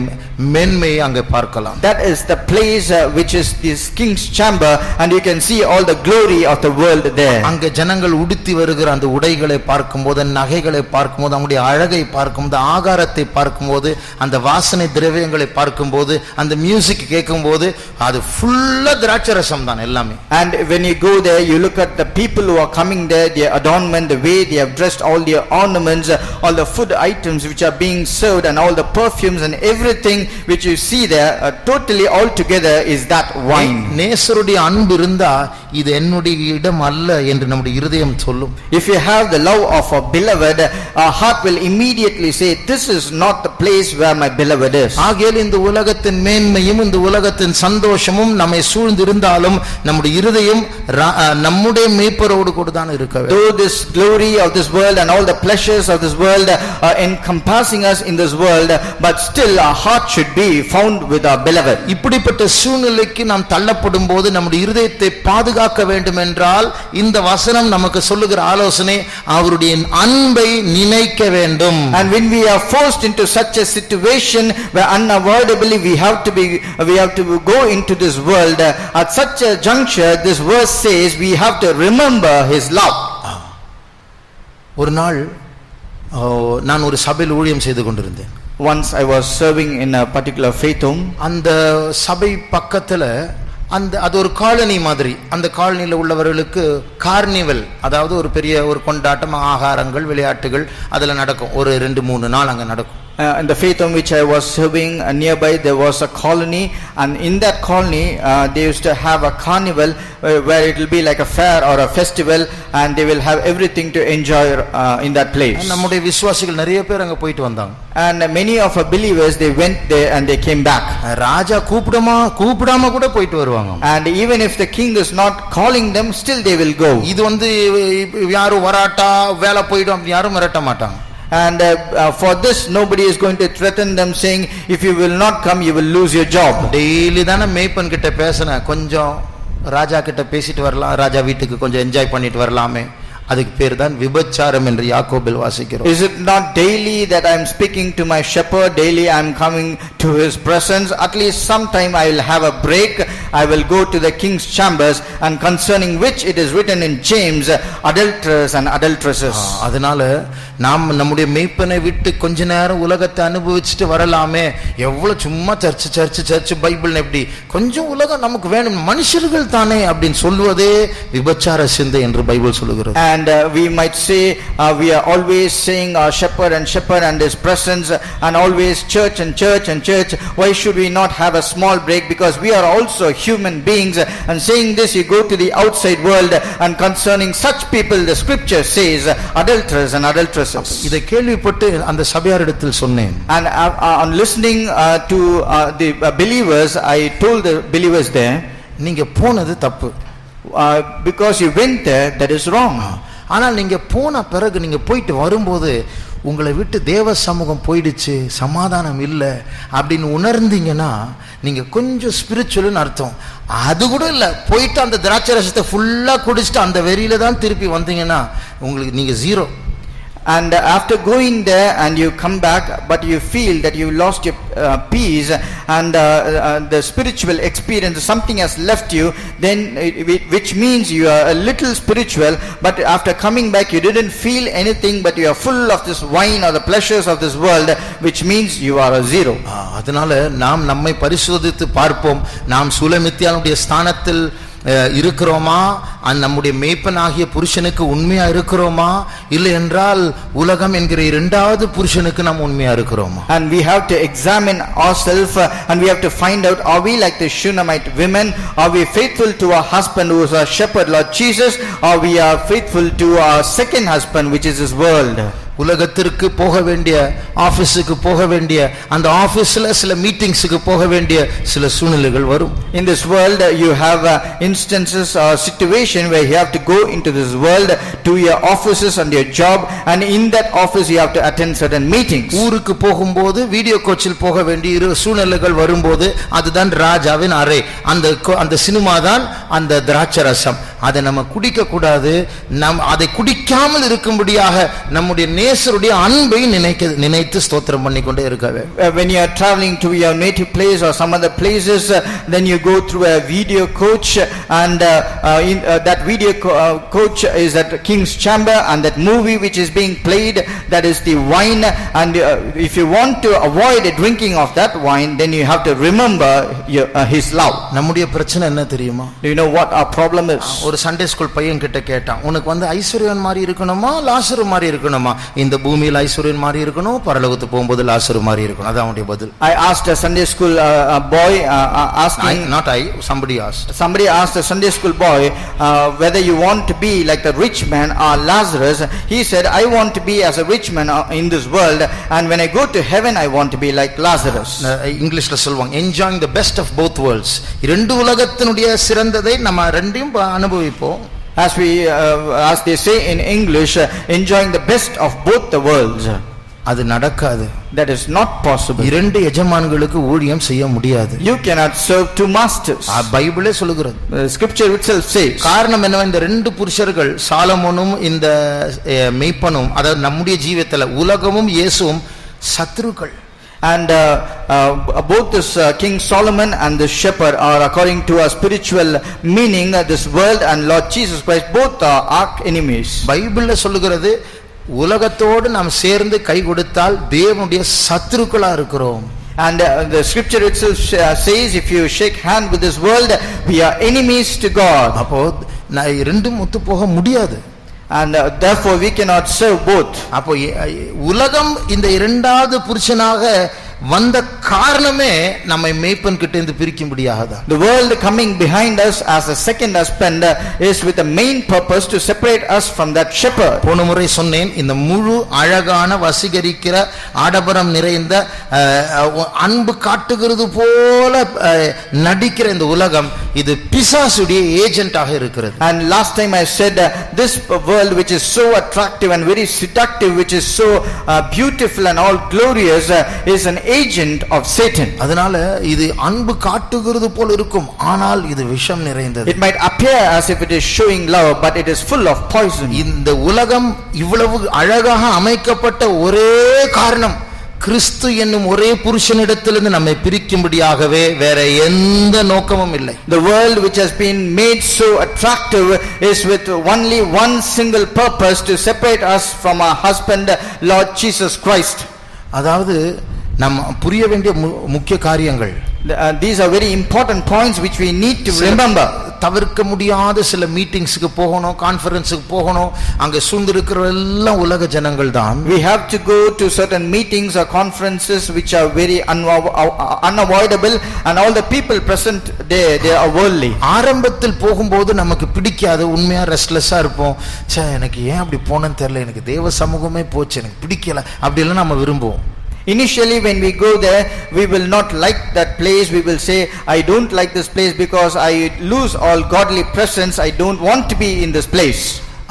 மேன்மையை அங்கே பார்க்கலாம். That is the place which is this king's chamber, and you can see all the glory of the world there. அங்கே ஜனங்கள் உடுத்தி வருகிற அந்த உடைகளை பார்க்கும்போது, நகைகளை பார்க்கும்போது, அவங்களுடைய அழகை பார்க்கும்போது, ஆகாரத்தை பார்க்கும்போது, அந்த வாசனை திரவியங்களை பார்க்கும்போது, அந்த மியூசிக் கேட்கும்போது, அது ஃபுல்லா திராட்சரசம் தான் எல்லாமே. And when you go there, you look at the people who are coming there, their adornment, the way they have dressed, all their ornaments, all the food items which are being served, and all the perfumes and everything which you see there, totally all together is that wine. நேசருடைய அன்பு இருந்தா இது என்னுடைய இடம் அல்ல என்று நம்முடைய இருதயம் சொல்லும். If you have the love of a beloved, our heart will immediately say, this is not the place where my beloved is. ஆகையால் இந்த உலகத்தின் மேன்மையும் இந்த உலகத்தின் சந்தோஷமும் நம்மை சூழ்ந்து இருந்தாலும் நம்முடைய இருதயம் நம்முடைய மேய்ப்பரோடு கூட தான் இருக்க வேண்டும். Though this glory of this world and all the pleasures of this world are encompassing us in this world, but still our heart should be found with our beloved. இப்படிப்பட்ட சூழ்நிலைக்கு நாம் தள்ளப்படும் போது நம்முடைய இருதயத்தை பாதுகாக்க வேண்டும் என்றால் இந்த வசனம் நமக்கு சொல்லுகிற ஆலோசனை, அவருடைய அன்பை நினைக்க வேண்டும். And when we are forced into such a situation where unavoidably we have to go into this world, at such a juncture this verse says we have to remember his love. ஒரு நாள் நான் ஒரு சபையில் ஊழியம் செய்து கொண்டிருந்தேன். Once I was serving in a particular faith home. அந்த சபை பக்கத்துல அது ஒரு காலனி மாதிரி. அந்த காலனியில் உள்ளவர்களுக்கு கார்னிவல், அதாவது ஒரு பெரிய ஒரு கொண்டாட்டம், ஆகாரங்கள், விளையாட்டுகள் அதில் நடக்கும். ஒரு 2-3 நாள் அங்கே நடக்கும். In the faith home which I was serving, nearby there was a colony, and in that colony they used to have a carnival where it will be like a fair or a festival, and they will have everything to enjoy in that place. நம்முடைய விசுவாசிகள் நிறைய பேர் அங்க போயிட்டு வந்தாங்க. And many of our believers, they went there and they came back. ராஜா கூப்பிடாம கூட போயிட்டு வருவாங்க. And even if the king is not calling them, still they will go. இது யாரும் வராட்டா வேலை போய்டும் அப்படி யாரும் மிரட்ட மாட்டாங்க. And for this nobody is going to threaten them saying, if you will not come you will lose your job. Daily தானே மேய்ப்பன் கிட்ட பேசினேன், கொஞ்சம் ராஜா கிட்ட பேசிட்டு வரலாம், ராஜா வீட்டுக்கு கொஞ்சம் என்ஜாய் பண்ணிட்டு வரலாமே. அதுக்கு பேர் தான் விபச்சாரம் என்று யாக்கோபில் வாசிக்கிறோம். Is it not daily that I am speaking to my shepherd, daily I am coming to his presence? At least sometime I will have a break, I will go to the king's chambers, and concerning which it is written in James, adulterers and adulteresses. அதனால நாம் நம்முடைய மேய்ப்பனை விட்டு கொஞ்ச நேரம் உலகத்தை அனுபவிச்சுட்டு வரலாமே. எவ்வளவு சும்மா சர்ச் பைபிள் எப்படி கொஞ்சம் உலகம் நமக்கு வேணும், மனுஷர்கள் தானே அப்படின்னு சொல்வதே விபச்சார சிந்தை என்று பைபிள் சொல்லுகிறது. And we might say we are always saying our shepherd and his presence, and always church and church and church. Why should we not have a small break? Because we are also human beings, and saying this you go to the outside world, and concerning such people the scripture says adulterers and adulteresses. இதை கேள்விப்பட்டு அந்த சபையாரிடத்தில் சொன்னேன். And on listening to the believers, I told the believers there, நீங்க போனது தப்பு. Because you went there, that is wrong. ஆனால் நீங்க போன பிறகு நீங்க போயிட்டு வரும்போது உங்களை விட்டு தேவ சமூகம் போயிடுச்சு, சமாதானம் இல்லை அப்படின்னு உணர்ந்தீங்கன்னா நீங்க கொஞ்சம் ஸ்பிரிச்சுவல்னு அர்த்தம். அது கூட இல்லை, போயிட்டு அந்த திராட்சை ரசத்தை ஃபுல்லா குடிச்சிட்டு அந்த வெறியில தான் திருப்பி வந்தீங்கன்னா உங்களுக்கு நீங்க zero. And after going there and you come back, but you feel that you lost your peace and the spiritual experience, something has left you, then which means you are a little spiritual, but after coming back you didn't feel anything, but you are full of this wine or the pleasures of this world, which means you are a zero. அதனால நாம் நம்மை பரிசோதித்து பார்ப்போம். நாம் சூலமித்தியானுடைய ஸ்தானத்தில் இருக்கிறோமா, நம்முடைய மேய்ப்பனாகிய புருஷனுக்கு உண்மையா இருக்கிறோமா, இல்லை என்றால் உலகம் என்கிற இரண்டாவது புருஷனுக்கு நாம் உண்மையா இருக்கிறோமா. And we have to examine ourselves and we have to find out, are we like the Shunammite women? Are we faithful to our husband who is our shepherd, Lord Jesus, or we are faithful to our second husband, which is this world? உலகத்திற்கு போக வேண்டிய, ஆபீஸுக்கு போக வேண்டிய, அந்த ஆபீஸ்ல சில மீட்டிங்ஸுக்கு போக வேண்டிய சில சூழ்நிலைகள் வரும். In this world you have instances or situation where you have to go into this world to your offices and your job, and in that office you have to attend certain meetings. ஊருக்கு போகும்போது video கோச்சில் போக வேண்டிய சூழ்நிலைகள் வரும்போது அதுதான் ராஜாவின் அறை, அந்த சினிமா தான் அந்த திராட்சை ரசம். அதை நம்ம குடிக்க கூடாது. அதை குடிக்காமல் இருக்கும்படியாக நம்முடைய நேசருடைய அன்பை நினைத்து ஸ்தோத்திரம் பண்ணிக்கொண்டே இருக்கவே. When you are traveling to your native place or some other places, then you go through a video coach, and that video coach is at King's Chamber, and that movie which is being played, that is the wine, and if you want to avoid drinking of that wine, then you have to remember his love. நம்முடைய பிரச்சனை என்ன தெரியுமா? Do you know what our problem is? ஒரு Sunday school பையன் கிட்ட கேட்டான், உனக்கு ஐஸ்வர்யன் மாதிரி இருக்கணுமா லாசரு மாதிரி இருக்கணுமா? இந்த பூமியில் ஐஸ்வர்யன் மாதிரி இருக்கணும், பரலோகத்து போகும்போது லாசரு மாதிரி இருக்கணும். அதான் அவனுடைய பதில். I asked a Sunday school boy asking, somebody asked a Sunday school boy whether you want to be like the rich man or Lazarus. He said, I want to be as a rich man in this world, and when I go to heaven I want to be like Lazarus. இங்கிலீஷ்ல சொல்வாங்க, enjoying the best of both worlds. இரண்டு உலகத்தினுடைய சிறந்ததை நம்ம ரெண்டையும் அனுபவிப்போம். As they say in English, enjoying the best of both the worlds. அது நடக்காது. That is not possible. இரண்டு எஜமான்களுக்கு ஊழியம் செய்ய முடியாது. You cannot serve two masters. பைபிளே சொல்லுகிறது. Scripture itself says. காரணம் என்ன? இந்த ரெண்டு புருஷர்கள், சாலமோனும் இந்த மேய்ப்பனும், அதாவது நம்முடைய ஜீவிதத்துல உலகமும் இயேசுவும் சத்துருக்கள். And both this King Solomon and the shepherd are, according to our spiritual meaning, this world and Lord Jesus Christ, both are arch enemies. பைபிள்ல சொல்லுகிறது, உலகத்தோடு நாம் சேர்ந்து கை கொடுத்தால் தேவனுடைய சத்துருக்களா இருக்கிறோம். And the scripture itself says, if you shake hand with this world, we are enemies to God. அப்போ ரெண்டும் ஒத்து போக முடியாது. And therefore we cannot serve both. அப்போ உலகம் இந்த இரண்டாவது புருஷனாக வந்த காரணமே நம்மை மேய்ப்பன் கிட்ட இருந்து பிரிக்கும்படியாகதான். The world coming behind us as a second husband is with the main purpose to separate us from that shepherd. போன முறை சொன்னேன், இந்த முழு அழகான வசீகரிக்கிற ஆடம்பரம் நிறைந்த அன்பு காட்டுகிறது போல நடிக்கிற இந்த உலகம், இது பிசாசுடைய ஏஜென்ட்டாக இருக்கிறது. And last time I said this world which is so attractive and very seductive, which is so beautiful and all glorious, is an agent of Satan. அதனால இது அன்பு காட்டுகிறது போல இருக்கும், ஆனால் இது விஷம் நிறைந்தது. It might appear as if it is showing love, but it is full of poison. இந்த உலகம் இவ்வளவு அழகாக அமைக்கப்பட்ட ஒரே காரணம், கிறிஸ்து என்னும் ஒரே புருஷனிடத்திலிருந்து நம்மை பிரிக்கும்படியாகவே, வேற எந்த நோக்கமும் இல்லை. The world which has been made so attractive is with only one single purpose, to separate us from our husband Lord Jesus Christ. அதாவது நம்ம புரிய வேண்டிய முக்கிய காரியங்கள். These are very important points which we need to remember. தவிர்க்க முடியாத சில மீட்டிங்ஸ்க்கு போகணும், கான்ஃபரன்ஸுக்கு போகணும், அங்க சூழ்ந்திருக்கிற எல்லாம் உலக ஜனங்கள் தான். We have to go to certain meetings or conferences which are very unavoidable, and all the people present there, they are worldly. ஆரம்பத்தில் போகும்போது நமக்கு பிடிக்காது, உண்மையா ரெஸ்ட்லெஸ்ஸா இருப்போம். எனக்கு ஏன் அப்படி போனேன்னு தெரியல, எனக்கு தேவ சமூகமே போச்சு, எனக்கு பிடிக்கல, அப்படி எல்லாம் நம்ம விரும்புவோம். Initially when we go there, we will not like that place. We will say, I don't like this place because I lose all godly presence. I don't want to be in this place.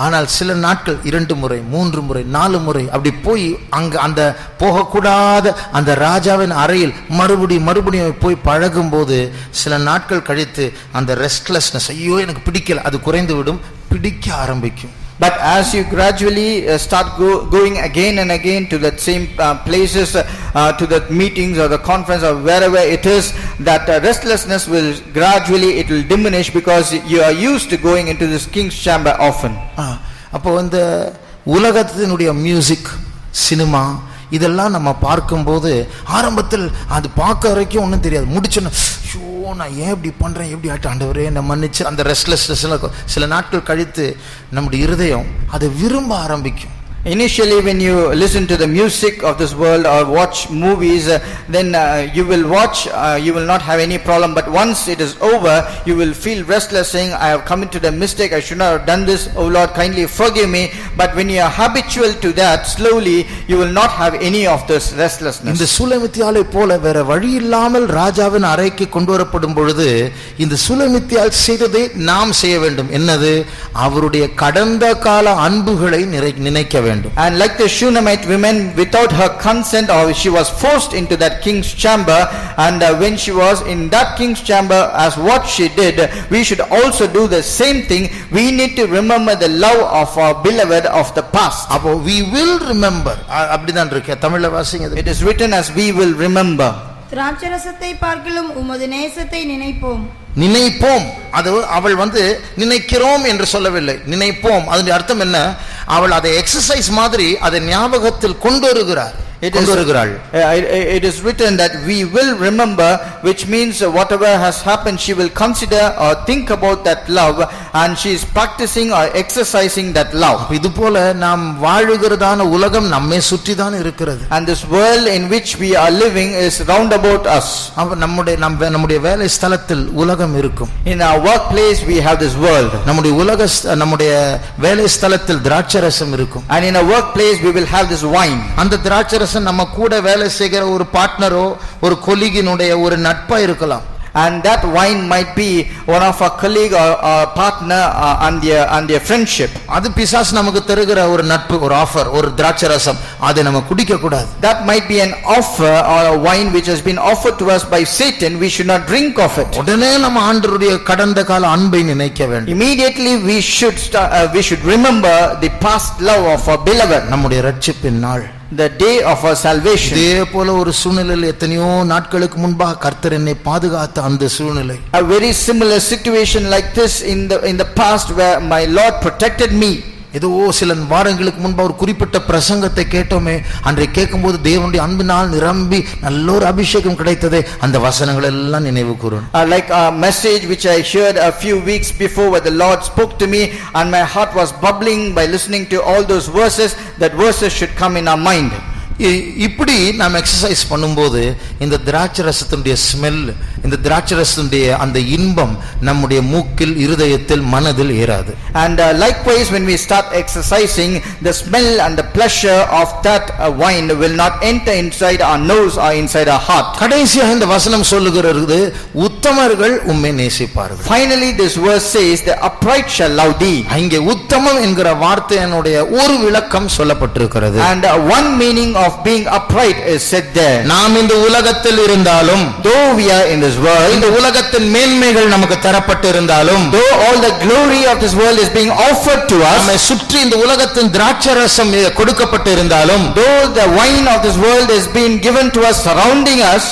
ஆனால் சில நாட்கள் 2 முறை 3 முறை 4 முறை அப்படி போய் அங்க அந்த போகக்கூடாத அந்த ராஜாவின் அறையில் மறுபடியும் போய் பழகும் போது சில நாட்கள் கழித்து அந்த ரெஸ்ட்லெஸ்னஸ், ஐயோ எனக்கு பிடிக்கல, அது குறைந்து விடும், பிடிக்க ஆரம்பிக்கும். But as you gradually start going again and again to that same places, to the meetings or the conference or wherever it is, that restlessness will gradually, it will diminish because you are used to going into this king's chamber often. அப்போ இந்த உலகத்தினுடைய music, cinema இதெல்லாம் நம்ம பார்க்கும்போது ஆரம்பத்தில் அது பார்க்க வரைக்கும் ஒன்றும் தெரியாது, முடிச்சோன்னா ஷோ நான் ஏன் இப்படி பண்ணுறேன், எப்படி ஆட்டு ஆண்டவரே என்னை மன்னிச்சு, அந்த ரெஸ்ட்லெஸ்னஸ் சில நாட்கள் கழித்து நம்முடைய இருதயம் அதை விரும்ப ஆரம்பிக்கும். Initially when you listen to the music of this world or watch movies, then you will watch, you will not have any problem, but once it is over you will feel restless, saying I have committed a mistake, I should not have done this, oh Lord kindly forgive me. But when you are habitual to that, slowly you will not have any of this restlessness. இந்த சூலமித்தியாலை போல வேற வழி இல்லாமல் ராஜாவின் அறைக்கு கொண்டு வரப்படும் பொழுது இந்த சூலமித்தியால் செய்ததை நாம் செய்ய வேண்டும். என்னது? அவருடைய கடந்த கால அன்புகளை நினைக்க வேண்டும். And like the Shunammite woman, without her consent, or she was forced into that king's chamber, and when she was in that king's chamber, as what she did, we should also do the same thing. We need to remember the love of our beloved of the past. அப்போ we will remember, அப்படிதான் இருக்கு தமிழ்ல வாசிங்க. It is written as we will remember. திராட்சரசத்தை பார்க்கிலும் உமது நேசத்தை நினைப்போம். நினைப்போம், அது அவள் நினைக்கிறோம் என்று சொல்லவில்லை, நினைப்போம். அதனுடைய அர்த்தம் என்ன? அவள் அதை எக்ஸசைஸ் மாதிரி அதை ஞாபகத்தில் கொண்டு வருகிறார். It is written that we will remember, which means whatever has happened she will consider or think about that love, and she is practicing or exercising that love. இது போல நாம் வாழுகிறதான உலகம் நம்மை சுற்றி தான் இருக்கிறது. And this world in which we are living is round about us. நம்முடைய வேலை ஸ்தலத்தில் உலகம் இருக்கும். In our workplace we have this world. நம்முடைய வேலை ஸ்தலத்தில் திராட்சரசம் இருக்கும். And in our workplace we will have this wine. அந்த திராட்சரசம் நம்ம கூட வேலை செய்கிற ஒரு பார்ட்னரோ ஒரு கொலீகினுடைய ஒரு நட்பா இருக்கலாம். And that wine might be one of our colleague or partner and their friendship. அது பிசாசு நமக்கு தருகிற ஒரு நட்பு, ஒரு ஆஃபர், ஒரு திராட்சரசம். அதை நம்ம குடிக்க கூடாது. That might be an offer or a wine which has been offered to us by Satan. We should not drink of it. உடனே நம்ம ஆண்டவருடைய கடந்த கால அன்பை நினைக்க வேண்டும். Immediately we should remember the past love of our beloved. நம்முடைய இரட்சிப்பின் நாள், the day of our salvation. இதே போல ஒரு சூழ்நிலையில் எத்தனையோ நாட்களுக்கு முன்பாக கர்த்தர் என்னை பாதுகாத்த அந்த சூழ்நிலை. A very similar situation like this in the past where my Lord protected me. ஏதோ சில வாரங்களுக்கு முன்பு ஒரு குறிப்பிட்ட பிரசங்கத்தை கேட்டோமே, அன்றை கேட்கும்போது தேவனுடைய அன்பினால் நிரம்பி நல்ல ஒரு அபிஷேகம் கிடைத்ததே, அந்த வசனங்கள் எல்லாம் நினைவு கூறும். Like a message which I heard a few weeks before where the Lord spoke to me and my heart was bubbling by listening to all those verses, that verses should come in our mind. இப்படி நாம் exercise பண்ணும்போது இந்த திராட்சரசத்தினுடைய smell, இந்த திராட்சரசத்தினுடைய அந்த இன்பம் நம்முடைய மூக்கில், இருதயத்தில், மனதில் ஏறாது. And likewise when we start exercising, the smell and the pleasure of that wine will not enter inside our nose or inside our heart. கடைசியாக இந்த வசனம் சொல்லுகிறது, உத்தமர்கள் உம்மை நேசிப்பார்கள். Finally this verse says the upright shall love thee. இங்கே உத்தமம் என்கிற வார்த்தையினுடைய ஒரு விளக்கம் சொல்லப்பட்டிருக்கிறது. And one meaning of being upright is said there. நாம் இந்த உலகத்தில் இருந்தாலும், though we are in this world, இந்த உலகத்தின் மேன்மைகள் நமக்கு தரப்பட்டிருந்தாலும், though all the glory of this world is being offered to us, நம்மை சுற்றி இந்த உலகத்தின் திராட்சரசம் கொடுக்கப்பட்டிருந்தாலும், though the wine of this world is being given to us surrounding us,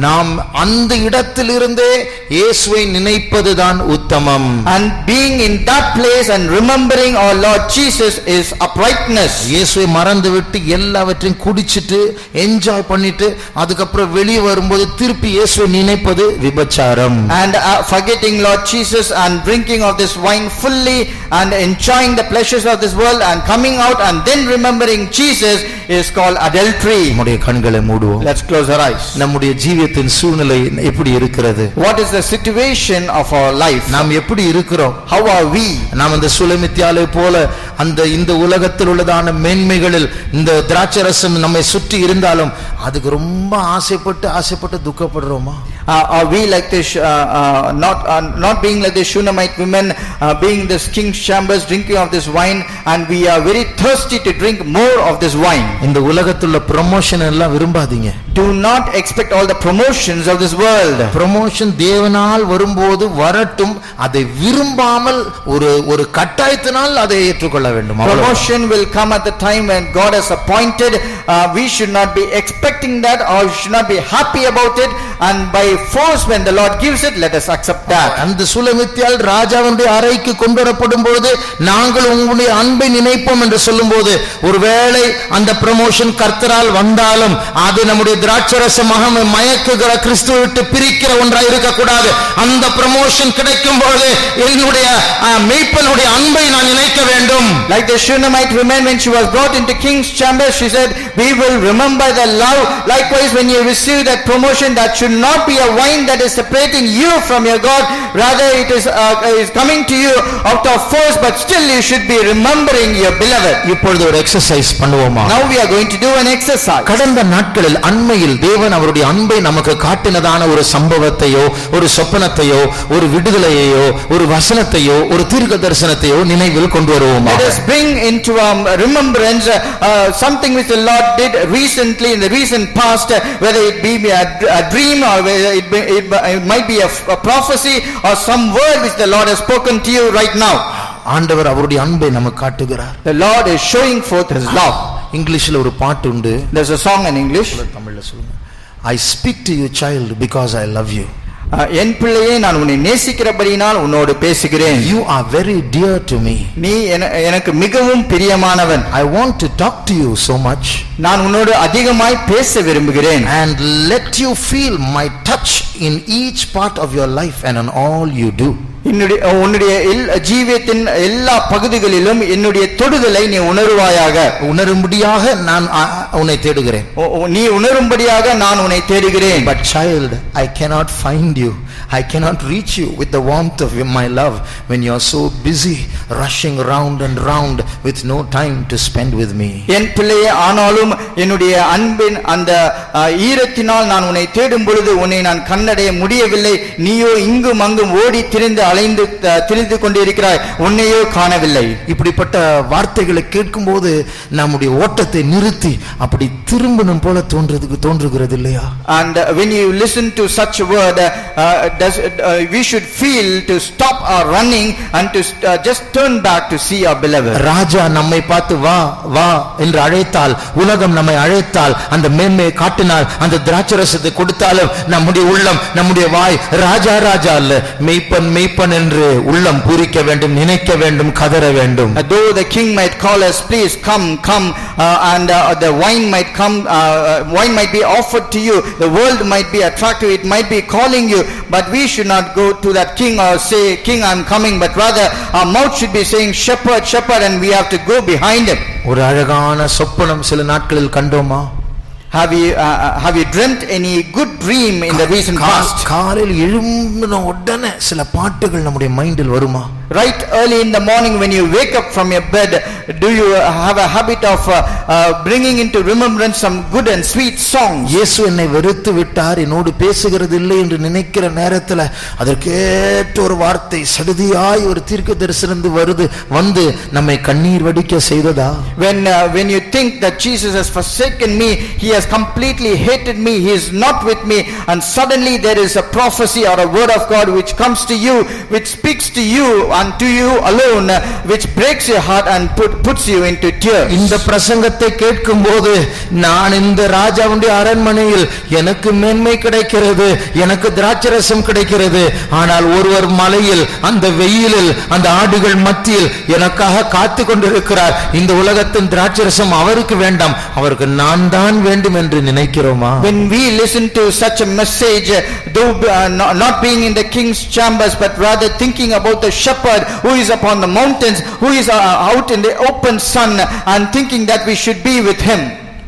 நாம் அந்த இடத்திலிருந்தே இயேசுவை நினைப்பதுதான் உத்தமம். and being in that place and remembering our Lord Jesus is uprightness. இயேசுவை மறந்துவிட்டு எல்லாவற்றையும் குடிச்சிட்டு என்ஜாய் பண்ணிட்டு அதுக்கப்புறம் வெளியே வரும்போது திருப்பி இயேசுவை நினைப்பது விபச்சாரம். And forgetting Lord Jesus and drinking of this wine fully and enjoying the pleasures of this world and coming out and then remembering Jesus is called adultery. நம்முடைய கண்களை மூடுவோம். Let's close our eyes. நம்முடைய ஜீவியத்தின் சூழ்நிலை எப்படி இருக்கிறது? What is the situation of our life? நாம் எப்படி இருக்கிறோம்? How are we? நாம் இந்த சுலமித்தியாலை போல இந்த உலகத்தில் உள்ளதான மேன்மைகளில் இந்த திராட்சரசம் நம்மை சுற்றி இருந்தாலும் அதுக்கு ரொம்ப ஆசைப்பட்டு துக்கப்படுறோமா? Are we like this, not being like the Shunammite women, being this king's chambers, drinking of this wine, and we are very thirsty to drink more of this wine? இந்த உலகத்துல ப்ரமோஷன் எல்லாம் விரும்பாதீங்க. Do not expect all the promotions of this world. Promotion தேவனால் வரும்போது வரட்டும், அதை விரும்பாமல் ஒரு கட்டாயத்தினால் அதை ஏற்றுக்கொள்ள வேண்டும். Promotion will come at the time when God has appointed. We should not be expecting that, or should not be happy about it, and by force when the Lord gives it, let us accept that. அந்த சுலமித்தியால் ராஜாவுடைய அறைக்கு கொண்டு வரப்படும் போது நாங்கள் உங்களுடைய அன்பை நினைப்போம் என்று சொல்லும்போது, ஒருவேளை அந்த ப்ரமோஷன் கர்த்தரால் வந்தாலும் அது நம்முடைய திராட்சரசமாக மயக்குகிற கிறிஸ்துவை விட்டு பிரிக்கிற ஒன்றாக இருக்கக்கூடாது. அந்த ப்ரமோஷன் கிடைக்கும் போது என்னுடைய மேய்ப்பனுடைய அன்பை நான் நினைக்க வேண்டும். Like the Shunammite woman, when she was brought into king's chamber, she said, we will remember the love. Likewise, when you receive that promotion, that should not be a wine that is separating you from your God, rather it is coming to you out of force, but still you should be remembering your beloved. இப்பொழுது ஒரு exercise பண்ணுவோமா? Now we are going to do an exercise. கடந்த நாட்களில் அண்மையில் தேவன் அவருடைய அன்பை நமக்கு காட்டினதான ஒரு சம்பவத்தையோ, ஒரு சொப்பனத்தையோ, ஒரு விடுதலையோ, ஒரு வசனத்தையோ, ஒரு தீர்க்க தரிசனத்தையோ நினைவில் கொண்டு வருவோமா? Let us bring into remembrance something which the Lord did recently, in the recent past, whether it be a dream, or whether it might be a prophecy, or some word which the Lord has spoken to you right now. ஆண்டவர் அவருடைய அன்பை நமக்கு காட்டுகிறார். The Lord is showing forth his love. இங்கிலீஷ்ல ஒரு பாட்டு உண்டு. There's a song in English. தமிழ்ல சொல்லுங்க. I speak to you child because I love you. என் பிள்ளையே, நான் உன்னை நேசிக்கிறபடியினால் உன்னோடு பேசுகிறேன். You are very dear to me. நீ எனக்கு மிகவும் பிரியமானவன். I want to talk to you so much. நான் உன்னோடு அதிகமாய் பேச விரும்புகிறேன். And let you feel my touch in each part of your life and on all you do. உன்னுடைய ஜீவியத்தின் எல்லா பகுதிகளிலும் என்னுடைய தொடுதலை நீ உணர்வாயாக. உணரும்படியாக நான் உன்னை தேடுகிறேன். நீ உணரும்படியாக நான் உன்னை தேடுகிறேன். But child, I cannot find you. I cannot reach you with the warmth of my love when you are so busy rushing round and round with no time to spend with me. என் பிள்ளையே, ஆனாலும் என்னுடைய அன்பின் அந்த ஈரத்தினால் நான் உன்னை தேடும் பொழுது உன்னை நான் கண்டடைய முடியவில்லை. நீயோ இங்கும் அங்கும் ஓடி திரிந்து திரிந்து கொண்டிருக்கிறாய், உன்னையோ காணவில்லை. இப்படிப்பட்ட வார்த்தைகளை கேட்கும்போது நம்முடைய ஓட்டத்தை நிறுத்தி அப்படி திரும்பணும் போல தோன்றுகிறது இல்லையா? And when you listen to such a word, we should feel to stop our running and to just turn back to see our beloved. ராஜா நம்மை பார்த்து வா வா என்று அழைத்தால், உலகம் நம்மை அழைத்தால், அந்த மேன்மையை காட்டினால், அந்த திராட்சரசத்தை கொடுத்தாலும் நம்முடைய உள்ளம், நம்முடைய வாய் ராஜா ராஜா அல்ல, மெய்ப்பன் மெய்ப்பன் என்று உள்ளம் பூரிக்க வேண்டும், நினைக்க வேண்டும், கதற வேண்டும். Though the king might call us, please come, and the wine might come, wine might be offered to you, the world might be attractive, it might be calling you, but we should not go to that king or say, king, I'm coming, but rather our mouth should be saying, shepherd, shepherd, and we have to go behind him. ஒரு அழகான சொப்பனம் சில நாட்களில் கண்டோமா? Have you dreamt any good dream in the recent past? காலையில் எழும்பின உடனே சில பாட்டுகள் நம்முடைய மைண்டில் வருமா? Right early in the morning when you wake up from your bed, do you have a habit of bringing into remembrance some good and sweet songs? இயேசு என்னை வெறுத்து விட்டார், என்னோடு பேசுகிறது இல்லை என்று நினைக்கிற நேரத்தில் அதற்கேற்ற ஒரு வார்த்தை சடுதியாய் ஒரு தீர்க்க தரிசனம் வந்து நம்மை கண்ணீர் வடிக்க செய்ததா? When you think that Jesus has forsaken me, he has completely hated me, he is not with me, and suddenly there is a prophecy or a word of God which comes to you, which speaks to you and to you alone, which breaks your heart and puts you into tears. இந்த பிரசங்கத்தை கேட்கும்போது நான் இந்த ராஜாவுடைய அரண்மனையில் எனக்கு மேன்மை கிடைக்கிறது, எனக்கு திராட்சரசம் கிடைக்கிறது, ஆனால் ஒருவர் மலையில் அந்த வெயிலில் அந்த ஆடுகள் மத்தியில் எனக்காக காத்து கொண்டிருக்கிறார். இந்த உலகத்தின் திராட்சரசம் அவருக்கு வேண்டாம், அவருக்கு நான் தான் வேண்டும் என்று நினைக்கிறோமா? When we listen to such a message, though not being in the king's chambers, but rather thinking about the shepherd who is upon the mountains, who is out in the open sun, and thinking that we should be with him.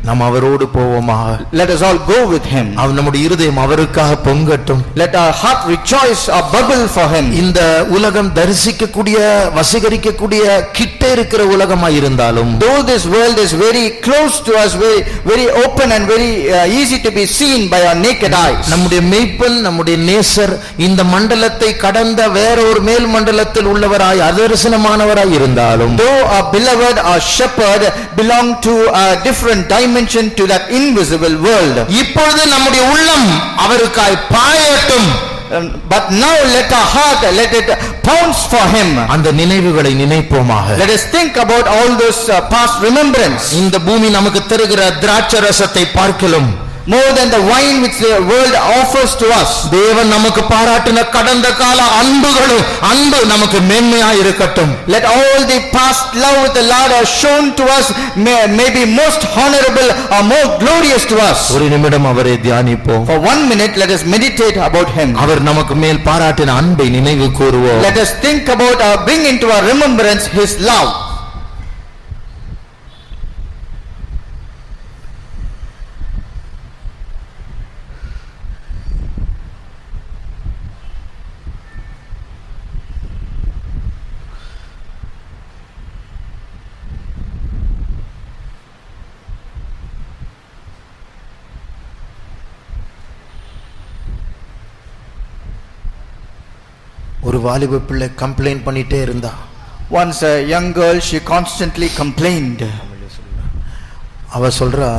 நாம் அவரோடு போவோமாக. Let us all go with him. அவர் நம்முடைய இருதயம் அவருக்காக பொங்கட்டும். Let our heart rejoice or bubble for him. இந்த உலகம் தரிசிக்கக்கூடிய வசீகரிக்கக்கூடிய கிட்ட இருக்கிற உலகமாய் இருந்தாலும், Though this world is very close to us, very open and very easy to be seen by our naked eyes, நம்முடைய மேய்ப்பன் நம்முடைய நேசர் இந்த மண்டலத்தை கடந்த வேற ஒரு மேல் மண்டலத்தில் உள்ளவராய் அதர்சனமானவராய் இருந்தாலும், though our beloved, our shepherd belong to a different dimension to that invisible world, இப்பொழுது நம்முடைய உள்ளம் அவருக்காய் பாயட்டும். but now let our heart, let it pounce for him. அந்த நினைவுகளை நினைப்போமாக. Let us think about all those past remembrance. இந்த பூமி நமக்கு தருகிற திராட்சை ரசத்தை பார்க்கலும், more than the wine which the world offers to us, தேவன் நமக்கு பாராட்டின கடந்த கால அன்பு நமக்கு மேன்மையாய் இருக்கட்டும். let all the past love that the Lord has shown to us may be most honorable or more glorious to us. ஒரு நிமிடம் அவரை தியானிப்போம். For 1 minute let us meditate about him. அவர் நமக்கு மேல் பாராட்டின அன்பை நினைவு கூறுவோம். Let us think about bring into our remembrance his love. ஒரு வாலிப பிள்ளை கம்ப்ளைண்ட் பண்ணிட்டே இருந்தா. Once a young girl, she constantly complained. அவ சொல்றா,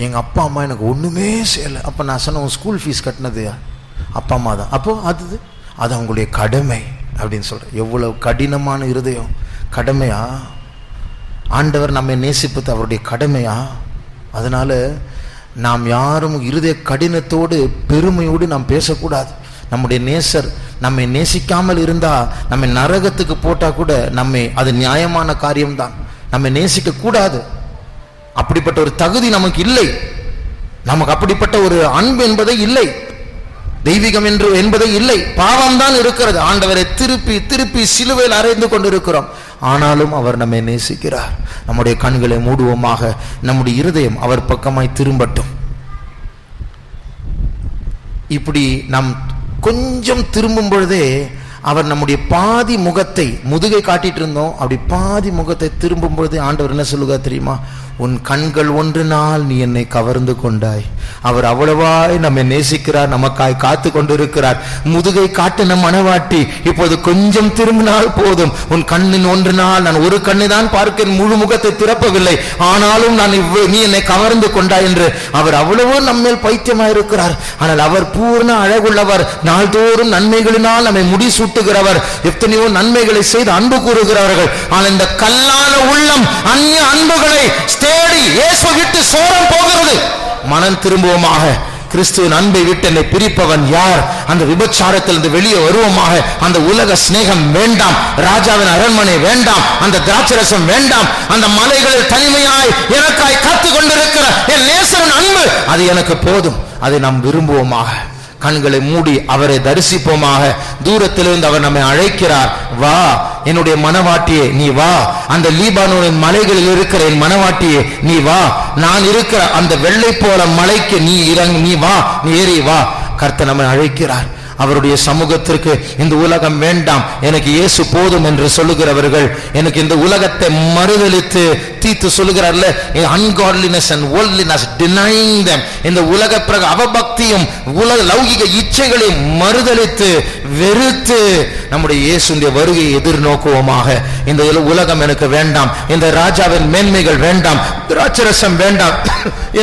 எங்க அப்பா அம்மா எனக்கு ஒண்ணுமே செய்யல. அப்ப நான் சொன்ன, உன் ஸ்கூல் ஃபீஸ் கட்டினது அப்பா அம்மா தான். அப்போ அது அவங்களுடைய கடமை அப்படின்னு சொல்ற. எவ்வளவு கடினமான இருதயம். கடமையா? ஆண்டவர் நம்மை நேசிப்பது அவருடைய கடமையா? அதனால நாம் யாரும் இருதய கடினத்தோடு பெருமையோடு நாம் பேசக்கூடாது. நம்முடைய நேசர் நம்மை நேசிக்காமல் இருந்தா, நம்மை நரகத்துக்கு போட்டா கூட அது நியாயமான காரியம்தான். நம்மை நேசிக்க கூடாது. அப்படிப்பட்ட ஒரு தகுதி நமக்கு இல்லை. நமக்கு அப்படிப்பட்ட ஒரு அன்பு என்பதை இல்லை. தெய்வீகம் என்பதை இல்லை. பாவம் தான் இருக்கிறது. ஆண்டவரை திருப்பி திருப்பி சிலுவையில் அறைந்து கொண்டிருக்கிறோம். ஆனாலும் அவர் நம்மை நேசிக்கிறார். நம்முடைய கண்களை மூடுவோமாக. நம்முடைய இருதயம் அவர் பக்கமாய் திரும்பட்டும். இப்படி நாம் கொஞ்சம் திரும்பும் பொழுதே அவர் நம்முடைய பாதி முகத்தை, முதுகை காட்டிட்டு இருந்தோம், அப்படி பாதி முகத்தை திரும்பும் பொழுதே ஆண்டவர் என்ன சொல்லுகிறார் தெரியுமா? உன் கண்கள் ஒன்று நாள் நீ என்னை கவர்ந்து கொண்டாய். அவர் அவ்வளவாய் நம்மை நேசிக்கிறார், நமக்காய் காத்து கொண்டிருக்கிறார். முதுகை காட்டின மனவாட்டி இப்போது கொஞ்சம் திரும்பினால் போதும். உன் கண்ணின் ஒன்று நாள், நான் ஒரு கண்ணை தான் பார்க்கிறேன், முழு முகத்தை திறப்பவில்லை, ஆனாலும் நீ என்னை கவர்ந்து கொண்டாய் என்று அவர் அவ்வளவோ நம்மேல் பைத்தியமாயிருக்கிறார். ஆனால் அவர் பூர்ண அழகுள்ளவர், நாள்தோறும் நன்மைகளினால் நம்மை முடிசூட்டுகிறவர், எத்தனையோ நன்மைகளை செய்து அன்பு கூறுகிறவர்கள். ஆனால் இந்த கல்லான உள்ளம் அந்நிய அன்புகளை தேடி இயேசு விட்டு சோரம் போகிறது. மனம் திரும்புவோமாக. கிறிஸ்துவின் அன்பை விட்டு என்னை பிரிப்பவன் யார்? அந்த விபச்சாரத்திலிருந்து வெளியே வருவோமாக. அந்த உலக சிநேகம் வேண்டாம், ராஜாவின் அரண்மனை வேண்டாம், அந்த திராட்சரசம் வேண்டாம். அந்த மலைகளில் தனிமையாய் எனக்காய் காத்து கொண்டிருக்கிற என் நேசரின் அன்பு, அது எனக்கு போதும். அதை நாம் விரும்புவோமாக. கண்களை மூடி அவரை தரிசிப்போமாக. தூரத்திலிருந்து அவர் நம்மை அழைக்கிறார். வா என்னுடைய மனவாட்டியே, நீ வா. அந்த லீபானோனின் மலைகளில் இருக்கிற என் மனவாட்டியே, நீ வா. நான் இருக்கிற அந்த வெள்ளை போல மலைக்கு நீ வா, நீ ஏறி வா. கர்த்தர் நம்மை அழைக்கிறார். அவருடைய சமூகத்திற்கு இந்த உலகம் வேண்டாம், எனக்கு இயேசு போதும் என்று சொல்லுகிறவர்கள், எனக்கு இந்த உலகத்தை மறுதலித்து, தீத்து சொல்லுகிறார்ல, ungodliness and worldliness, denying them, இந்த உலக பிறகு அவபக்தியும் உலக லௌகிக இச்சைகளையும் மறுதலித்து வெறுத்து நம்முடைய இயேசுடைய வருகையை எதிர்நோக்குவோமாக. இந்த உலகம் எனக்கு வேண்டாம், இந்த ராஜாவின் மேன்மைகள் வேண்டாம், திராட்சரசம் வேண்டாம்,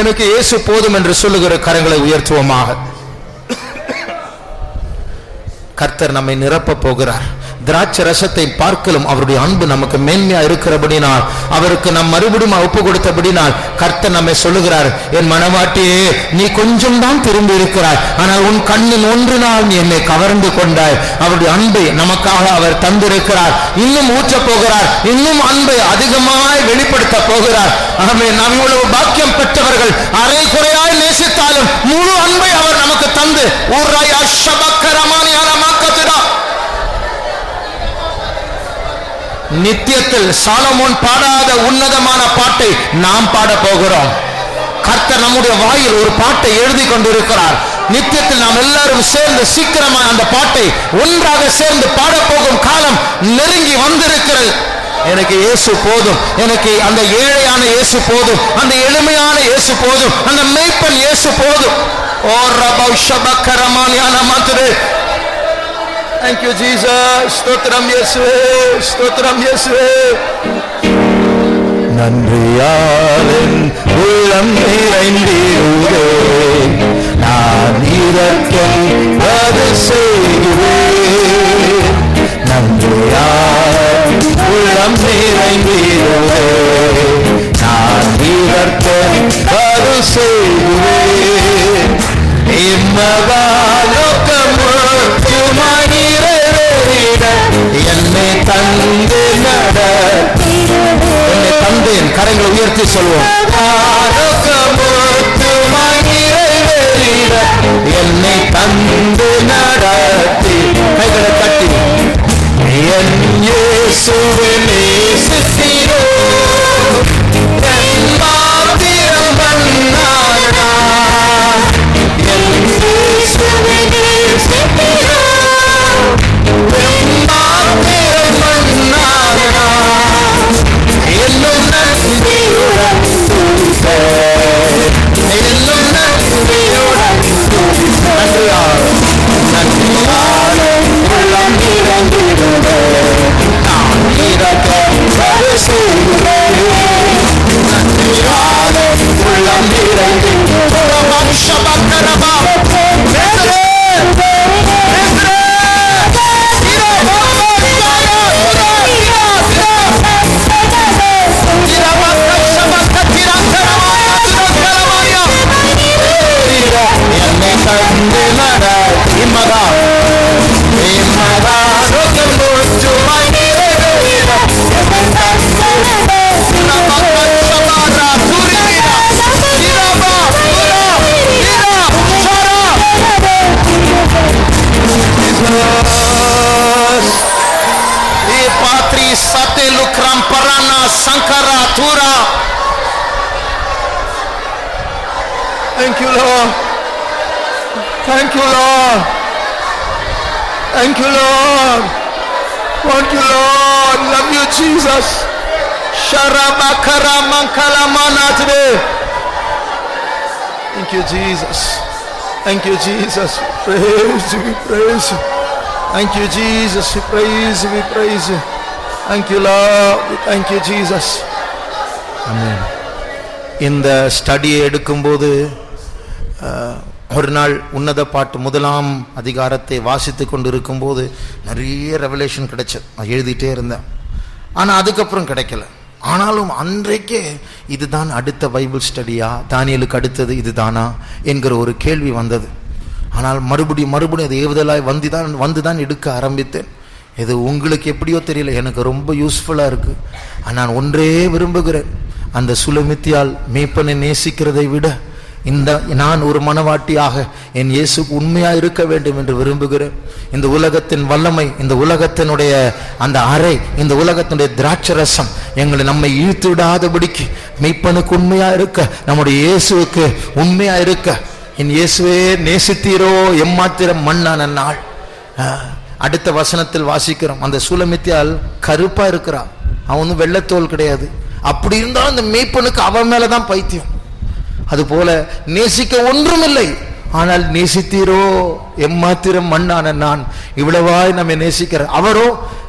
எனக்கு இயேசு போதும் என்று சொல்லுகிற கரங்களை உயர்த்துவோமாக. கர்த்தர் நம்மை நிரப்ப போகிறார். திராட்சை ரசத்தை பார்க்கலும் அவருடைய அன்பு நமக்கு மேன்மையா இருக்கிறபடினால், அவருக்கு நாம் மறுபடியும் ஒப்பு கொடுத்தபடினால் கர்த்தர் நம்மை சொல்லுகிறார், என் மனவாட்டியே, நீ கொஞ்சம் தான் திரும்பி இருக்கிறாய், ஆனால் உன் கண்ணின் ஒன்று நாள் நீ என்னை கவர்ந்து கொண்டாய். அவருடைய அன்பை நமக்காக அவர் தந்திருக்கிறார். இன்னும் ஊற்ற போகிறார். இன்னும் அன்பை அதிகமாய் வெளிப்படுத்த போகிறார். ஆகவே நாம் இவ்வளவு பாக்கியம் பெற்றவர்கள். அரை குறையாய் நேசித்தாலும் முழு அன்பை அவர் நமக்கு தந்து நித்தியத்தில் சாலமோன் பாடாத உன்னதமான பாட்டை நாம் பாட போகிறோம். கர்த்தர் நம்முடைய வாயில் ஒரு பாட்டை எழுதி கொண்டிருக்கிறார். நித்தியத்தில் நாம் எல்லாரும் சேர்ந்து சீக்கிரமா அந்த பாட்டை ஒன்றாக சேர்ந்து பாடப்போகும் காலம் நெருங்கி வந்திருக்கிறது. எனக்கு இயேசு போதும், எனக்கு அந்த ஏழையான இயேசு போதும், அந்த எளிமையான இயேசு போதும், அந்த மேய்ப்பன் இயேசு போதும். ஓ ரபௌ ஷபக்கரமானியான மாத்துரு. Thank you Jesus. ஸ்தோத்திரம் இயேசுவே, ஸ்தோத்திரம் இயேசுவே. நன்றியாளன் உள்ளம் நிறைந்திடுவே, நான் இரக்கம் அது செய்கிறேன். நன்றியாளன் உள்ளம் நிறைந்திடுவே, நான் இரக்கம் அது செய்கிறேன். என்னை தந்து என்னை தந்தேன். கரங்களை உயர்த்தி சொல்வோம். என்னை தந்து நடத்தி கைகளை தட்டி என் இயேசுவை நேசித்தீரோ, என் மாத்திரம் பண்ணானா, என் இயேசுவை நேசித்தீரோ, என் மாத்திரம் பண்ணானா, என்னும் நன்றியுடன் துதிப்பேன், என்னும் நன்றியுடன் துதிப்பேன். நன்றியால் உள்ளம் நிறைந்திடுவே, நான் இரக்கம் செய்கிறேன். நன்றியால் உள்ளம் நிறைந்திடுவே. மனுஷபக்கரமா என்னை தந்து நடத்தி மகா மகா ரோக்கம் போச்சு மகிழ patri sate lukram parana sankara thura. Thank you Lord, thank you Lord, thank you Lord, thank you Lord, love you Jesus. Sharabakara mankala manatre. Thank you Jesus, thank you Jesus, praise you, we praise you. Thank you Jesus, we praise you, we praise you. Thank you Lord, thank you Jesus. Amen. இந்த ஸ்டடியை எடுக்கும்போது ஒரு நாள் உன்னத பாட்டு 1ஆம் அதிகாரத்தை வாசித்து கொண்டிருக்கும் போது நிறைய ரெவலேஷன் கிடைச்சது. நான் எழுதிட்டே இருந்தேன், ஆனால் அதுக்கப்புறம் கிடைக்கல. ஆனாலும் அன்றைக்கே இதுதான் அடுத்த பைபிள் ஸ்டடியா, தானியேலுக்கு அடுத்தது இதுதானா என்கிற ஒரு கேள்வி வந்தது. ஆனால் மறுபடியும் அது ஏவுதலாய் வந்துதான் எடுக்க ஆரம்பித்தேன். இது உங்களுக்கு எப்படியோ தெரியல, எனக்கு ரொம்ப யூஸ்ஃபுல்லாக இருக்கு. நான் ஒன்றே விரும்புகிறேன், அந்த சுலமித்தியால் மேய்ப்பனை நேசிக்கிறதை விட நான் ஒரு மனவாட்டியாக என் இயேசுக்கு உண்மையாக இருக்க வேண்டும் என்று விரும்புகிறேன். இந்த உலகத்தின் வல்லமை, இந்த உலகத்தினுடைய அந்த அறை, இந்த உலகத்தினுடைய திராட்சரசம் நம்மை இழுத்து விடாதபடிக்கு மேய்ப்பனுக்கு உண்மையாக இருக்க, நம்முடைய இயேசுவுக்கு உண்மையாக இருக்க. என் இயேசுவே நேசித்தீரோ எம்மாத்திரம் மண்ணான நாள். அடுத்த வசனத்தில் வாசிக்கிறோம், அந்த சூலமித்தியால் கருப்பா இருக்கிறான், அவனும் வெள்ளத்தோல் கிடையாது. அப்படி இருந்தாலும் அந்த மேய்ப்பனுக்கு அவன் மேலதான் பைத்தியம். அதுபோல நேசிக்க ஒன்றுமில்லை, ஆனால் நேசித்தீரோ எம்மாத்திரம் மண்ணான நான். இவ்வளவாய் நம்மை நேசிக்கிற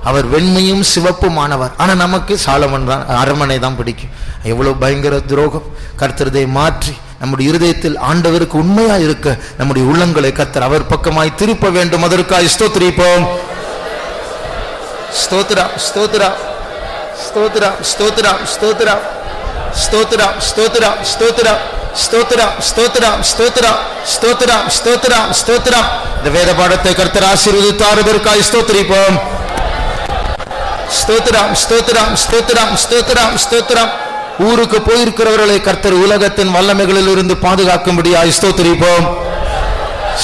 அவர் வெண்மையும் சிவப்புமானவர். ஆனா நமக்கு சாலமன் தான், அரண்மனை தான் பிடிக்கும். எவ்வளவு பயங்கர துரோகம்! கர்த்தரை மாற்றி நம்முடைய இருதயத்தில் ஆண்டவருக்கு உண்மையா இருக்க நம்முடைய உள்ளங்களை கர்த்தர் அவர் பக்கமாய் திருப்ப வேண்டும். அதற்காக ஸ்தோத்திரிப்போம். ஸ்தோத்திரா ஸ்தோத்திரா ஸ்தோத்திரா ஸ்தோத்திரா ஸ்தோத்திரா ஸ்தோத்திரா ஸ்தோத்திரா ஸ்தோத்திரா ஸ்தோத்திரா ஸ்தோத்திரா ஸ்தோத்திரா ஸ்தோத்திரா ஸ்தோத்திரா ஸ்தோத்திரா. இந்த வேத பாடத்தை கர்த்தர் ஆசீர்வதித்தார், அதற்காக ஸ்தோத்திரிப்போம். ஸ்தோத்திரம் ஸ்தோத்திரம் ஸ்தோத்திரம் ஸ்தோத்திரம் ஸ்தோத்திரம். ஊருக்கு போயிருக்கிறவர்களை கர்த்தர் உலகத்தின் வல்லமைகளில் இருந்து பாதுகாக்கும்படியாய் ஸ்தோத்திரிப்போம்.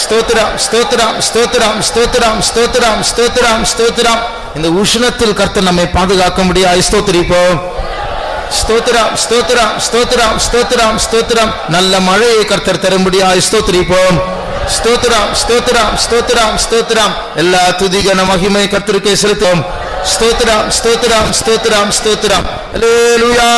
ஸ்தோத்திரம் ஸ்தோத்திரம் ஸ்தோத்திரம் ஸ்தோத்திரம் ஸ்தோத்திரம் ஸ்தோத்திரம் ஸ்தோத்திரம். இந்த உஷ்ணத்தில் கர்த்தர் நம்மை பாதுகாக்கும்படியாய் ஸ்தோத்திரிப்போம். ஸ்தோத்திரம் ஸ்தோத்திரம் ஸ்தோத்திரம் ஸ்தோத்திரம் ஸ்தோத்திரம். நல்ல மழையை கர்த்தர் தரும்படியாய் ஸ்தோத்திரிப்போம். ஸ்தோத்திரம் ஸ்தோத்திரம் ஸ்தோத்திரம் ஸ்தோத்திரம். எல்லா துதிகன மகிமை கர்த்தருக்கே செலுத்துவோம். ஸ்தோத்திரம் ஸ்தோத்திரம் ஸ்தோத்திரம் ஸ்தோத்திரம். அல்லேலூயா.